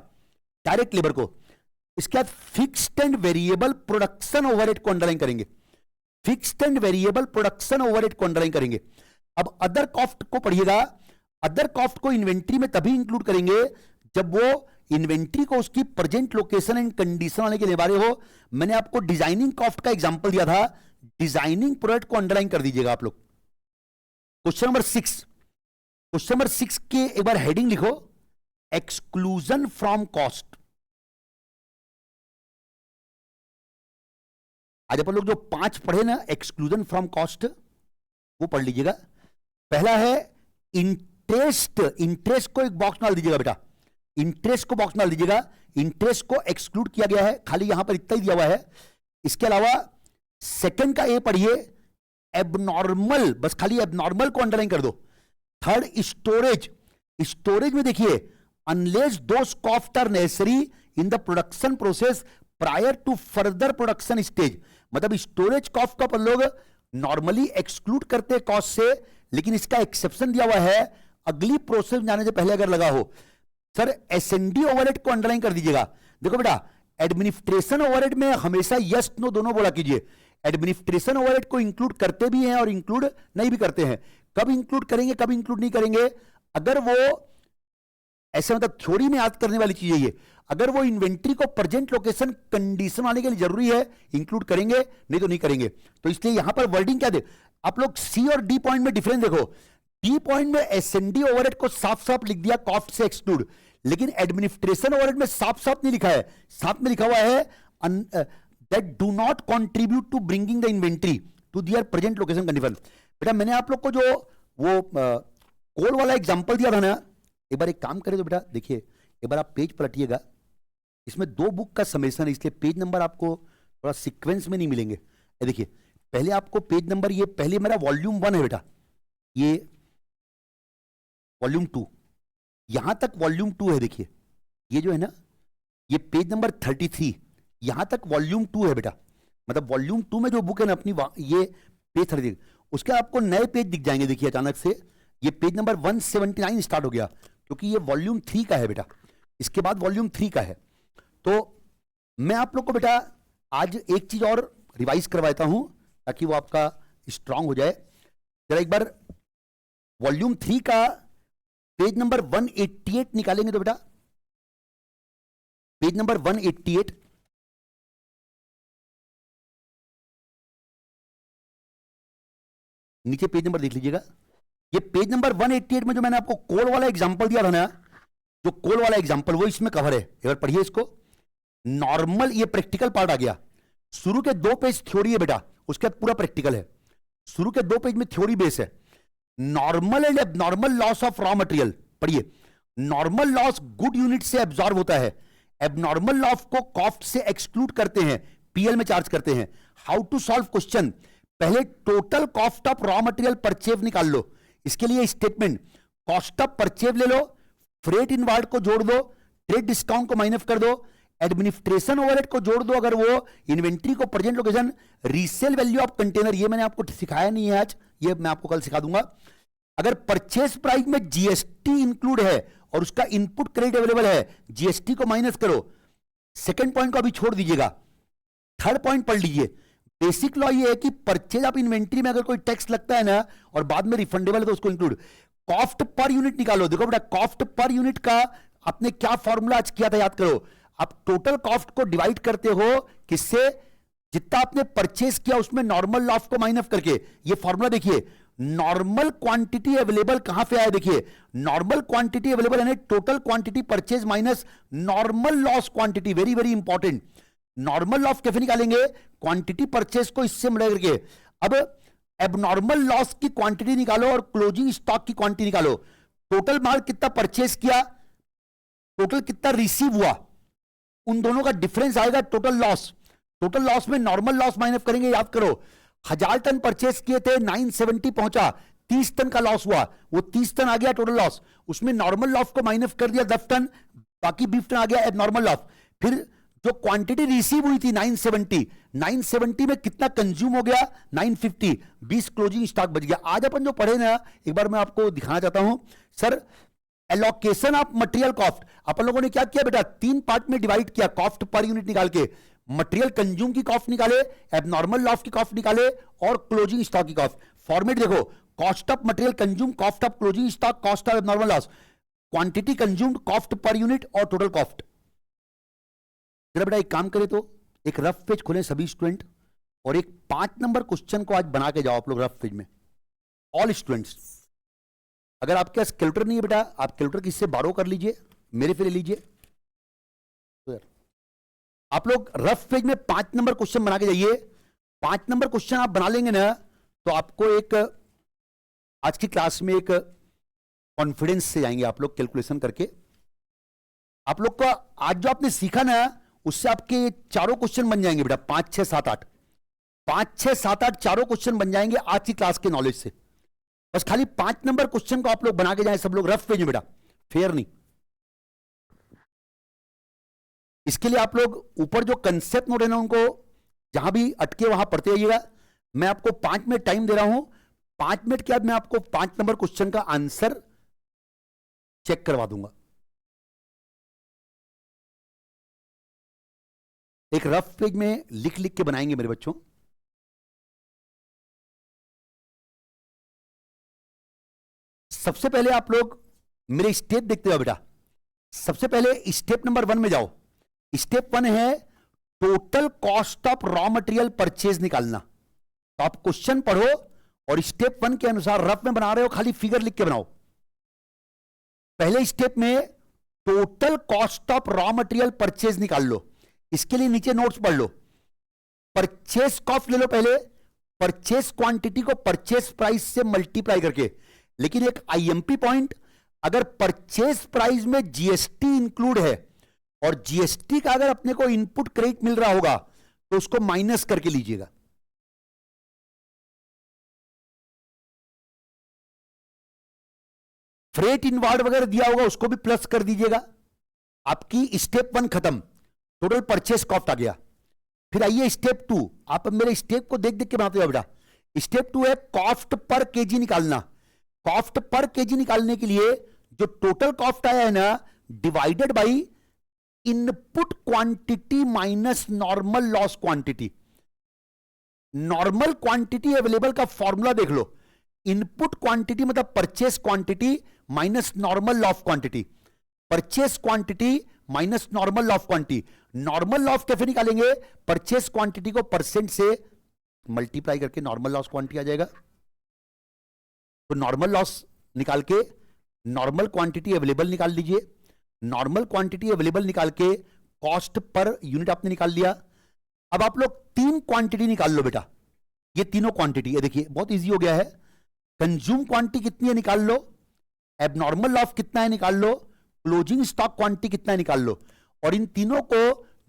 डायरेक्ट लेबर को। इसके बाद fixed and variable production overhead को अंडरलाइन करेंगे, fixed and variable production overhead को अंडरलाइन करेंगे। अब अदर कॉस्ट को पढ़िएगा। अदर कॉस्ट को इन्वेंट्री में तभी इंक्लूड करेंगे जब वो इन्वेंट्री को उसकी प्रेजेंट लोकेशन एंड कंडीशन वाले के लिए बारे हो। मैंने आपको डिजाइनिंग कॉस्ट का एग्जांपल दिया था, डिजाइनिंग प्रोडक्ट को अंडरलाइन कर दीजिएगा आप लोग। क्वेश्चन नंबर 6, क्वेश्चन नंबर 6 के एक बार हेडिंग लिखो, एक्सक्लूजन फ्रॉम कॉस्ट। आज अपन लोग जो 5 पढ़े ना एक्सक्लूजन फ्रॉम कॉस्ट, वो पढ़ लीजिएगा। पहला है इंटरेस्ट, इंटरेस्ट को एक बॉक्स डाल दीजिएगा बेटा, इंटरेस्ट को बॉक्स डाल दीजिएगा। इंटरेस्ट को एक्सक्लूड किया गया है, खाली यहां पर इतना ही दिया हुआ है। इसके अलावा सेकंड का ए पढ़िए, एबनॉर्मल, बस खाली एबनॉर्मल को अंडरलाइन कर दो। थर्ड स्टोरेज, स्टोरेज में देखिए unless those cost are necessary in the production process prior to further production stage, मतलब स्टोरेज कॉस्ट को अपन लोग नॉर्मली एक्सक्लूड करते हैं कॉस्ट से, लेकिन इसका एक्सेप्शन दिया हुआ है अगली प्रोसेस जाने से पहले अगर लगा हो। सर एसएनडी ओवरहेड को अंडरलाइन कर दीजिएगा। देखो बेटा एडमिनिस्ट्रेशन ओवरहेड में हमेशा यस नो दोनों बोला कीजिए। एडमिनिस्ट्रेशन ओवरहेड को इंक्लूड करते भी हैं और इंक्लूड नहीं भी करते हैं। कब इंक्लूड करेंगे कब इंक्लूड नहीं करेंगे, अगर वो ऐसे मतलब थ्योरी में याद करने वाली चीज है ये, अगर वो इन्वेंट्री को प्रेजेंट लोकेशन कंडीशन वाले के लिए जरूरी है इंक्लूड करेंगे, नहीं तो नहीं करेंगे। तो इसलिए यहां पर वर्डिंग क्या दे, आप लोग सी और डी पॉइंट में डिफरेंस देखो। डी पॉइंट में एसएनडी ओवरहेड को साफ साफ लिख दिया कॉस्ट से एक्सक्लूड, लेकिन एडमिनिस्ट्रेशन ओवरहेड में साफ साफ नहीं लिखा है, साथ में लिखा हुआ है that do not contribute to bringing the inventory to their present location condition. बेटा मैंने आप लोग को जो वो कोल वाला एग्जांपल दिया था ना, एक बार एक काम करें तो बेटा देखिए एक बार आप पेज पलटिएगा, इसमें 2 बुक का समेशन है, इसलिए पेज नंबर आपको थोड़ा सीक्वेंस में नहीं मिलेंगे। ये देखिए पहले आपको पेज नंबर, ये पहले मेरा वॉल्यूम 1 है बेटा, ये वॉल्यूम 2, यहां तक वॉल्यूम 2 है। देखिए ये जो है ना ये पेज नंबर 33, यहां तक वॉल्यूम 2 है बेटा, मतलब वॉल्यूम 2 में जो बुक है ना अपनी, ये पेज 33, उसके आपको नए पेज दिख जाएंगे। देखिए अचानक से ये पेज नंबर 179 स्टार्ट हो गया, क्योंकि ये वॉल्यूम 3 का है बेटा, इसके बाद वॉल्यूम 3 का है। तो मैं आप लोग को बेटा आज एक चीज और रिवाइज करवाता हूं ताकि वो आपका स्ट्रांग हो जाए। जरा एक बार वॉल्यूम 3 का पेज नंबर 188 निकालेंगे तो बेटा, पेज नंबर 188, नीचे पेज नंबर देख लीजिएगा। ये पेज नंबर 188 में जो मैंने आपको कोल वाला एग्जांपल दिया था ना, जो कोल वाला एग्जांपल वो इसमें कवर है, एक बार पढ़िए इसको। नॉर्मल, ये प्रैक्टिकल पार्ट आ गया। शुरू के 2 पेज थ्योरी है बेटा, उसके बाद पूरा प्रैक्टिकल है। शुरू के 2 पेज में थ्योरी बेस है। Normal and abnormal loss of raw material पढ़िए। नॉर्मल लॉस गुड यूनिट से एब्जॉर्ब होता है, एबनॉर्मल लॉस को कॉस्ट से एक्सक्लूड करते हैं, पीएल में चार्ज करते हैं। हाउ टू सॉल्व क्वेश्चन, पहले total cost of raw material purchase निकाल लो, इसके लिए स्टेटमेंट कॉस्ट ऑफ परचेज ले लो, फ्रेट इनवार्ड को जोड़ दो, ट्रेड डिस्काउंट को माइनस कर दो, एडमिनिस्ट्रेशन ओवरहेड को जोड़ दो अगर वो इन्वेंट्री को present location, resale value of container, ये मैंने आपको सिखाया नहीं है आज, ये मैं आपको कल सिखा दूंगा। अगर परचेस प्राइस में जीएसटी इंक्लूड है और उसका इनपुट क्रेडिट अवेलेबल है, जीएसटी को माइनस करो। सेकंड पॉइंट को अभी छोड़ दीजिएगा, थर्ड पॉइंट पढ़ लीजिए। बेसिक लॉ ये है कि परचेज ऑफ इन्वेंट्री में अगर कोई टैक्स लगता है ना और बाद में रिफंडेबल है तो उसको इंक्लूड। कॉस्ट पर यूनिट निकालो। देखो बेटा कॉस्ट पर यूनिट का आपने क्या फॉर्मूला आज किया था याद करो। आप टोटल कॉस्ट को डिवाइड करते हो किससे, जितना आपने परचेज किया उसमें नॉर्मल लॉस को माइनस करके। ये फॉर्मूला देखिए, नॉर्मल क्वांटिटी अवेलेबल कहां पे आया, देखिए नॉर्मल क्वांटिटी अवेलेबल यानी total quantity purchase minus normal loss quantity. Very very important, normal loss कैसे निकालेंगे, क्वांटिटी परचेज को इससे मिला करके। अब एबनॉर्मल लॉस की क्वांटिटी निकालो और क्लोजिंग स्टॉक की क्वांटिटी निकालो। टोटल माल कितना परचेज किया, टोटल कितना रिसीव हुआ, उन दोनों का डिफरेंस आएगा टोटल लॉस। टोटल लॉस में नॉर्मल लॉस माइनस करेंगे, याद करो 1000 टन परचेज किए थे, 970 पहुंचा, 30 टन का लॉस हुआ, वो 30 टन आ गया टोटल लॉस। उसमें नॉर्मल लॉस को माइनस कर दिया 10 टन, बाकी 20 टन आ गया एबनॉर्मल लॉस। फिर जो क्वांटिटी रिसीव हुई थी 970 में कितना कंज्यूम हो गया 950, 20 क्लोजिंग स्टॉक बच गया। आज अपन जो पढ़े ना, एक बार मैं आपको दिखाना चाहता हूं। Sir allocation of material cost अपन लोगों ने क्या किया बेटा, 3 पार्ट में डिवाइड किया कॉस्ट पर यूनिट निकाल के। मटेरियल कंज्यूम की कॉस्ट निकाले, एबनॉर्मल लॉस की कॉस्ट निकाले और क्लोजिंग स्टॉक की कॉस्ट। फॉर्मेट देखो, cost of material consume, cost of closing stock, cost of abnormal loss. Quantity consumed, cost per unit और टोटल कॉस्ट। जरा बेटा एक काम करें तो एक रफ पेज खोलें सभी स्टूडेंट और एक 5 नंबर क्वेश्चन को आज बना के जाओ आप लोग रफ पेज में, ऑल स्टूडेंट्स। अगर आपके पास कैलकुलेटर नहीं है बेटा, आप कैलकुलेटर किससे बारो कर लीजिए, मेरे से ले लीजिए। तो आप लोग रफ पेज में 5 नंबर क्वेश्चन बना के जाइए। 5 नंबर क्वेश्चन आप बना लेंगे ना तो आपको एक आज की क्लास में एक कॉन्फिडेंस से जाएंगे आप लोग कैलकुलेशन करके। आप लोग का आज जो आपने सीखा ना उससे आपके चारों क्वेश्चन बन जाएंगे बेटा, 5 6 7 8, 5 6 7 8 चारों क्वेश्चन बन जाएंगे आज की क्लास के नॉलेज से। बस खाली 5 नंबर क्वेश्चन को आप लोग बना के जाएं सब लोग रफ पेज में बेटा, फेयर नहीं। इसके लिए आप लोग ऊपर जो कंसेप्ट नोट है ना उनको जहां भी अटके वहां पढ़ते रहिएगा। मैं आपको 5 मिनट टाइम दे रहा हूं, 5 मिनट के बाद मैं आपको 5 नंबर क्वेश्चन का आंसर चेक करवा दूंगा। एक रफ पेज में लिख लिख के बनाएंगे मेरे बच्चों। सबसे पहले आप लोग मेरे स्टेप देखते हो बेटा। सबसे पहले स्टेप नंबर 1 में जाओ। स्टेप 1 है total cost of raw material purchase निकालना। तो आप क्वेश्चन पढ़ो और स्टेप 1 के अनुसार रफ में बना रहे हो, खाली फिगर लिख के बनाओ। पहले स्टेप में total cost of raw material purchase निकाल लो। इसके लिए नीचे नोट्स पढ़ लो। परचेज कॉस्ट ले लो पहले, परचेज क्वांटिटी को परचेज प्राइस से मल्टीप्लाई करके। लेकिन एक आईएमपी पॉइंट, अगर परचेज प्राइस में जीएसटी इंक्लूड है और जीएसटी का अगर अपने को इनपुट क्रेडिट मिल रहा होगा तो उसको माइनस करके लीजिएगा। फ्रेट इनवार्ड वगैरह दिया होगा उसको भी प्लस कर दीजिएगा। आपकी स्टेप 1 खत्म, टोटल परचेज कॉस्ट आ गया। फिर आइए स्टेप 2। आप मेरे स्टेप को देख देख के बनाते हो बेटा। स्टेप 2 है कॉस्ट पर केजी निकालना। कॉस्ट पर केजी निकालने के लिए जो टोटल कॉस्ट आया है ना, divided by input quantity minus normal loss quantity. Normal quantity available का फॉर्मूला देख लो। इनपुट क्वांटिटी मतलब purchase quantity minus normal loss quantity. Purchase quantity minus normal loss quantity. Normal loss कैसे निकालेंगे? परचेस क्वांटिटी को percent से multiply करके normal loss quantity आ जाएगा। तो नॉर्मल लॉस निकाल के नॉर्मल क्वांटिटी अवेलेबल निकाल लीजिए। नॉर्मल क्वांटिटी अवेलेबल निकाल के कॉस्ट पर यूनिट आपने निकाल लिया। अब आप लोग 3 क्वांटिटी निकाल लो बेटा। ये तीनों क्वांटिटी है, देखिए बहुत इजी हो गया है। कंज्यूम क्वांटिटी कितनी है निकाल लो, एबनॉर्मल लॉस कितना है निकाल लो, क्लोजिंग स्टॉक क्वांटिटी कितना है निकाल लो, और इन तीनों को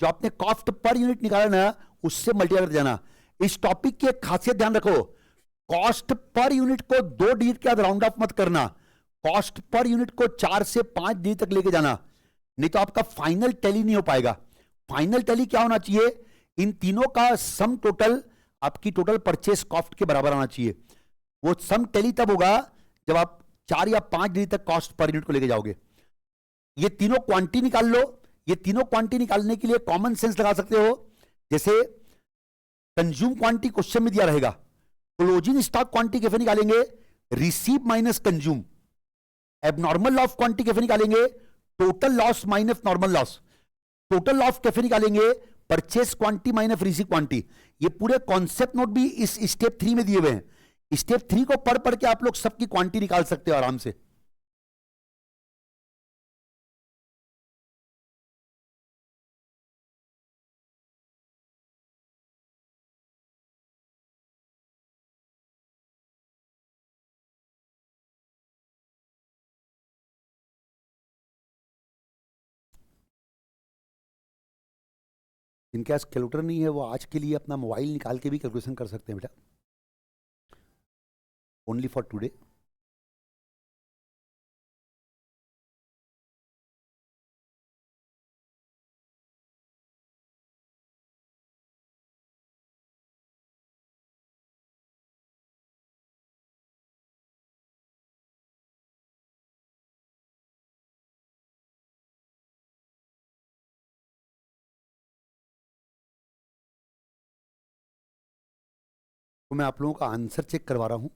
जो आपने कॉस्ट पर यूनिट निकाला ना उससे मल्टीप्लाई कर जाना। इस टॉपिक की एक खासियत ध्यान रखो, कॉस्ट पर यूनिट को 2 डिजिट के बाद राउंड ऑफ मत करना। कॉस्ट पर यूनिट को 4 से 5 डिजिट तक लेके जाना, नहीं तो आपका फाइनल टैली नहीं हो पाएगा। फाइनल टैली क्या होना चाहिए? इन तीनों का सम टोटल आपकी टोटल परचेस कॉस्ट के बराबर आना चाहिए। वो सम टैली तब होगा जब आप 4 या 5 डिजिट तक कॉस्ट पर यूनिट को लेके जाओगे। ये तीनों क्वांटिटी निकाल लो। ये तीनों क्वांटिटी निकालने के लिए कॉमन सेंस लगा सकते हो। जैसे कंज्यूम क्वांटिटी क्वेश्चन में दिया रहेगा, क्लोजिंग स्टॉक क्वांटिटी कैसे निकालेंगे? Receive minus consume. Abnormal loss quantity कैसे निकालेंगे? Total loss minus normal loss. Total loss कैसे निकालेंगे? Purchase quantity minus receive quantity. ये पूरे कॉन्सेप्ट नोट भी इस स्टेप 3 में दिए हुए हैं। स्टेप 3 को पढ़ पढ़ के आप लोग सबकी क्वांटिटी निकाल सकते हो आराम से। इनके पास कैलकुलेटर नहीं है वो आज के लिए अपना मोबाइल निकाल के भी कैलकुलेशन कर सकते हैं बेटा, ओनली फॉर टुडे। तो मैं आप लोगों का आंसर चेक करवा रहा हूं।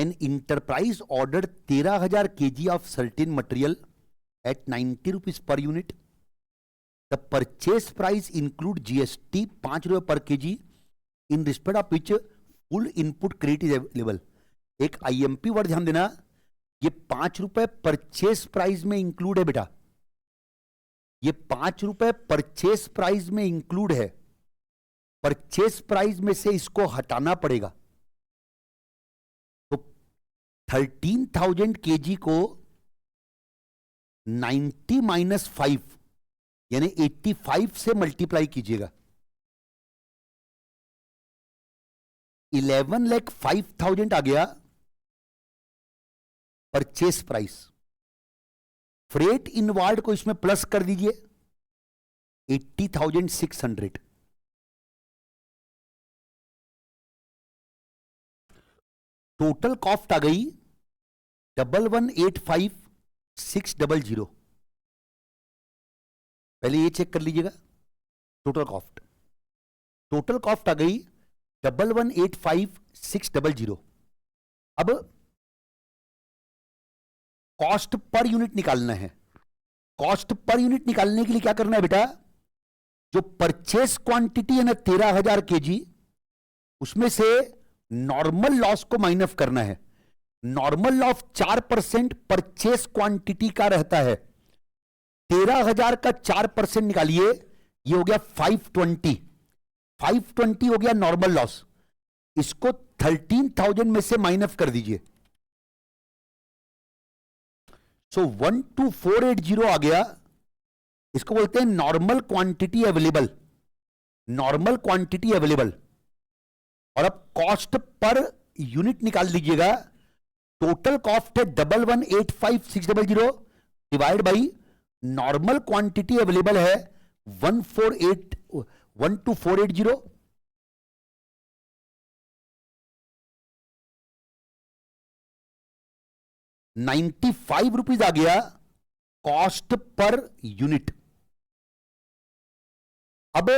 An enterprise order 13,000 kg of certain material at 90 rupees per unit. The purchase price include GST 5 रुपए per KG in respect of which full input credit is available. एक आईएमपी वर्ड ध्यान देना, ये 5 रुपए purchase price में include है बेटा. ये 5 रुपए परचेस प्राइस में इंक्लूड है. परचेस प्राइस में से इसको हटाना पड़ेगा. तो 13,000 kg को 90 माइनस 5 यानी 85 से मल्टीप्लाई कीजिएगा. 11,05,000 आ गया परचेस प्राइस. फ्रेट इनवार्ड को इसमें प्लस कर दीजिए 80,600. टोटल कॉस्ट आ गई 11,85,600. पहले ये चेक कर लीजिएगा. टोटल कॉस्ट आ गई 11,85,600. अब कॉस्ट पर यूनिट निकालना है. कॉस्ट पर यूनिट निकालने के लिए क्या करना है बेटा, जो परचेस क्वांटिटी है ना 13,000 kg, उसमें से नॉर्मल लॉस को माइनस करना है. नॉर्मल लॉस 4% परचेस क्वांटिटी का रहता है. 13,000 का 4% निकालिए, ये हो गया 520 हो गया नॉर्मल लॉस. इसको 13,000 में से माइनस कर दीजिए. सो 12,480 आ गया. इसको बोलते हैं normal quantity available. Normal quantity available. और अब कॉस्ट पर यूनिट निकाल लीजिएगा. टोटल कॉस्ट है 11,85,600 divide by normal quantity available है 12,480. ₹95 आ गया कॉस्ट पर यूनिट. अब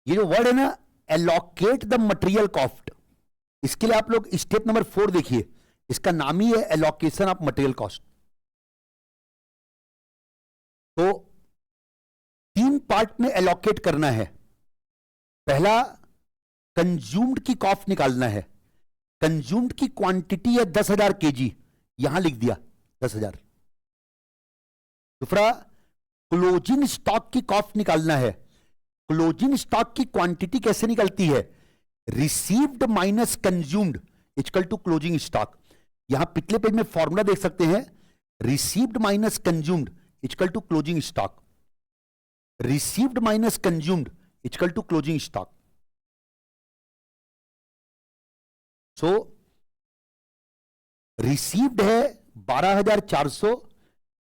ये जो वर्ड है ना एलोकेट द मटेरियल कॉस्ट, इसके लिए आप लोग स्टेप नंबर 4 देखिए. इसका नाम ही है एलोकेशन ऑफ मटेरियल कॉस्ट. तो 3 पार्ट में एलोकेट करना है. पहला कंज्यूम्ड की कॉस्ट निकालना है. कंज्यूम्ड की क्वांटिटी है 10,000 kg, यहां लिख दिया 10,000. दूसरा क्लोजिंग स्टॉक की कॉस्ट निकालना है. क्लोजिंग स्टॉक की क्वांटिटी कैसे निकलती है, received minus consumed equal to closing stock. यहां पिछले पेज में फॉर्मूला देख सकते हैं, received minus consumed equal to closing stock. Received minus consumed equal to closing stock. So received है 12,400,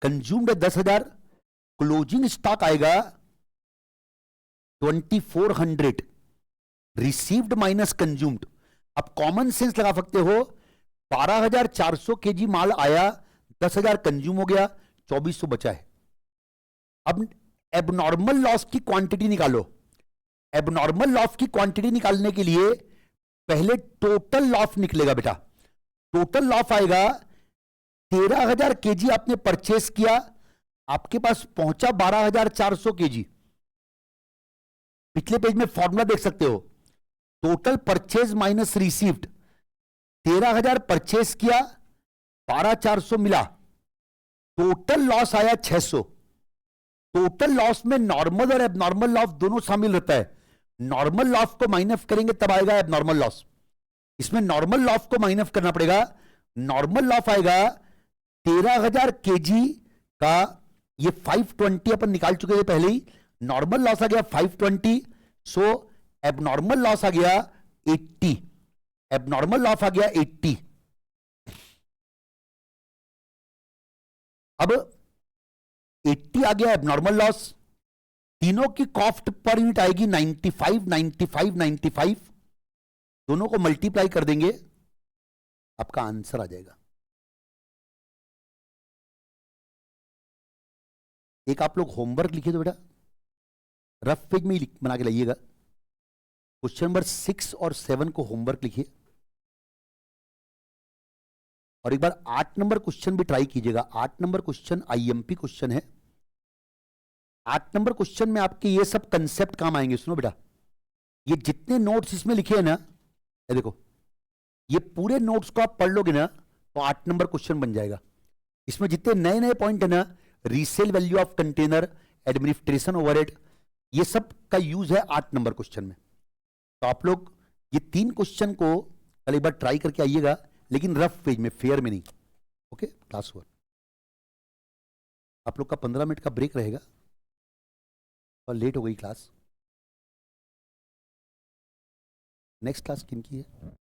कंज्यूम्ड है 10,000, क्लोजिंग स्टॉक आएगा 2,400. Received minus consumed. अब कॉमन सेंस लगा सकते हो, 12,400 kg माल आया, 10,000 कंज्यूम हो गया, 2,400 बचा है. अब एबनॉर्मल लॉस की क्वांटिटी निकालो. एबनॉर्मल लॉस की क्वांटिटी निकालने के लिए पहले टोटल लॉस निकलेगा बेटा. टोटल लॉस आएगा 13,000 kg आपने परचेस किया, आपके पास पहुंचा 12,400 kg. पिछले पेज में फॉर्मूला देख सकते हो, total purchase minus received. 13,000 purchase किया, 12,400 मिला, टोटल लॉस आया 600. टोटल लॉस में नॉर्मल और एबनॉर्मल लॉस दोनों शामिल रहता है. नॉर्मल लॉस को माइनस करेंगे तब आएगा एबनॉर्मल लॉस. इसमें नॉर्मल लॉस को माइनस करना पड़ेगा. नॉर्मल लॉस आएगा 13,000 kg का, ये 520 अपन निकाल चुके थे पहले ही. नॉर्मल लॉस आ गया 520. सो एबनॉर्मल लॉस आ गया 80. एबनॉर्मल लॉस आ गया 80. अब 80 आ गया एबनॉर्मल लॉस. तीनों की कॉस्ट पर यूनिट आएगी 95, 95, 95. दोनों को मल्टीप्लाई कर देंगे, आपका आंसर आ जाएगा. एक आप लोग होमवर्क लिखिए तो बेटा, रफ पेज में ही बना के लाइएगा. क्वेश्चन नंबर 6 और 7 को होमवर्क लिखिए. और एक बार 8 नंबर क्वेश्चन भी ट्राई कीजिएगा। 8 नंबर क्वेश्चन आईएमपी क्वेश्चन है। 8 नंबर क्वेश्चन में आपके ये सब कंसेप्ट काम आएंगे। सुनो बेटा, ये जितने नोट्स इसमें लिखे हैं ना, ये देखो, ये पूरे नोट्स को आप पढ़ लोगे ना तो 8 नंबर क्वेश्चन बन जाएगा। इसमें जितने नए नए पॉइंट है ना, resale value of container, administration overhead, ये सब का यूज है 8 नंबर क्वेश्चन में। तो आप लोग ये 3 क्वेश्चन को कल एक बार ट्राई करके आइएगा, लेकिन रफ पेज में, फेयर में नहीं। ओके, क्लास 1 आप लोग का 15 मिनट का ब्रेक रहेगा और लेट हो गई क्लास। नेक्स्ट क्लास किन की है?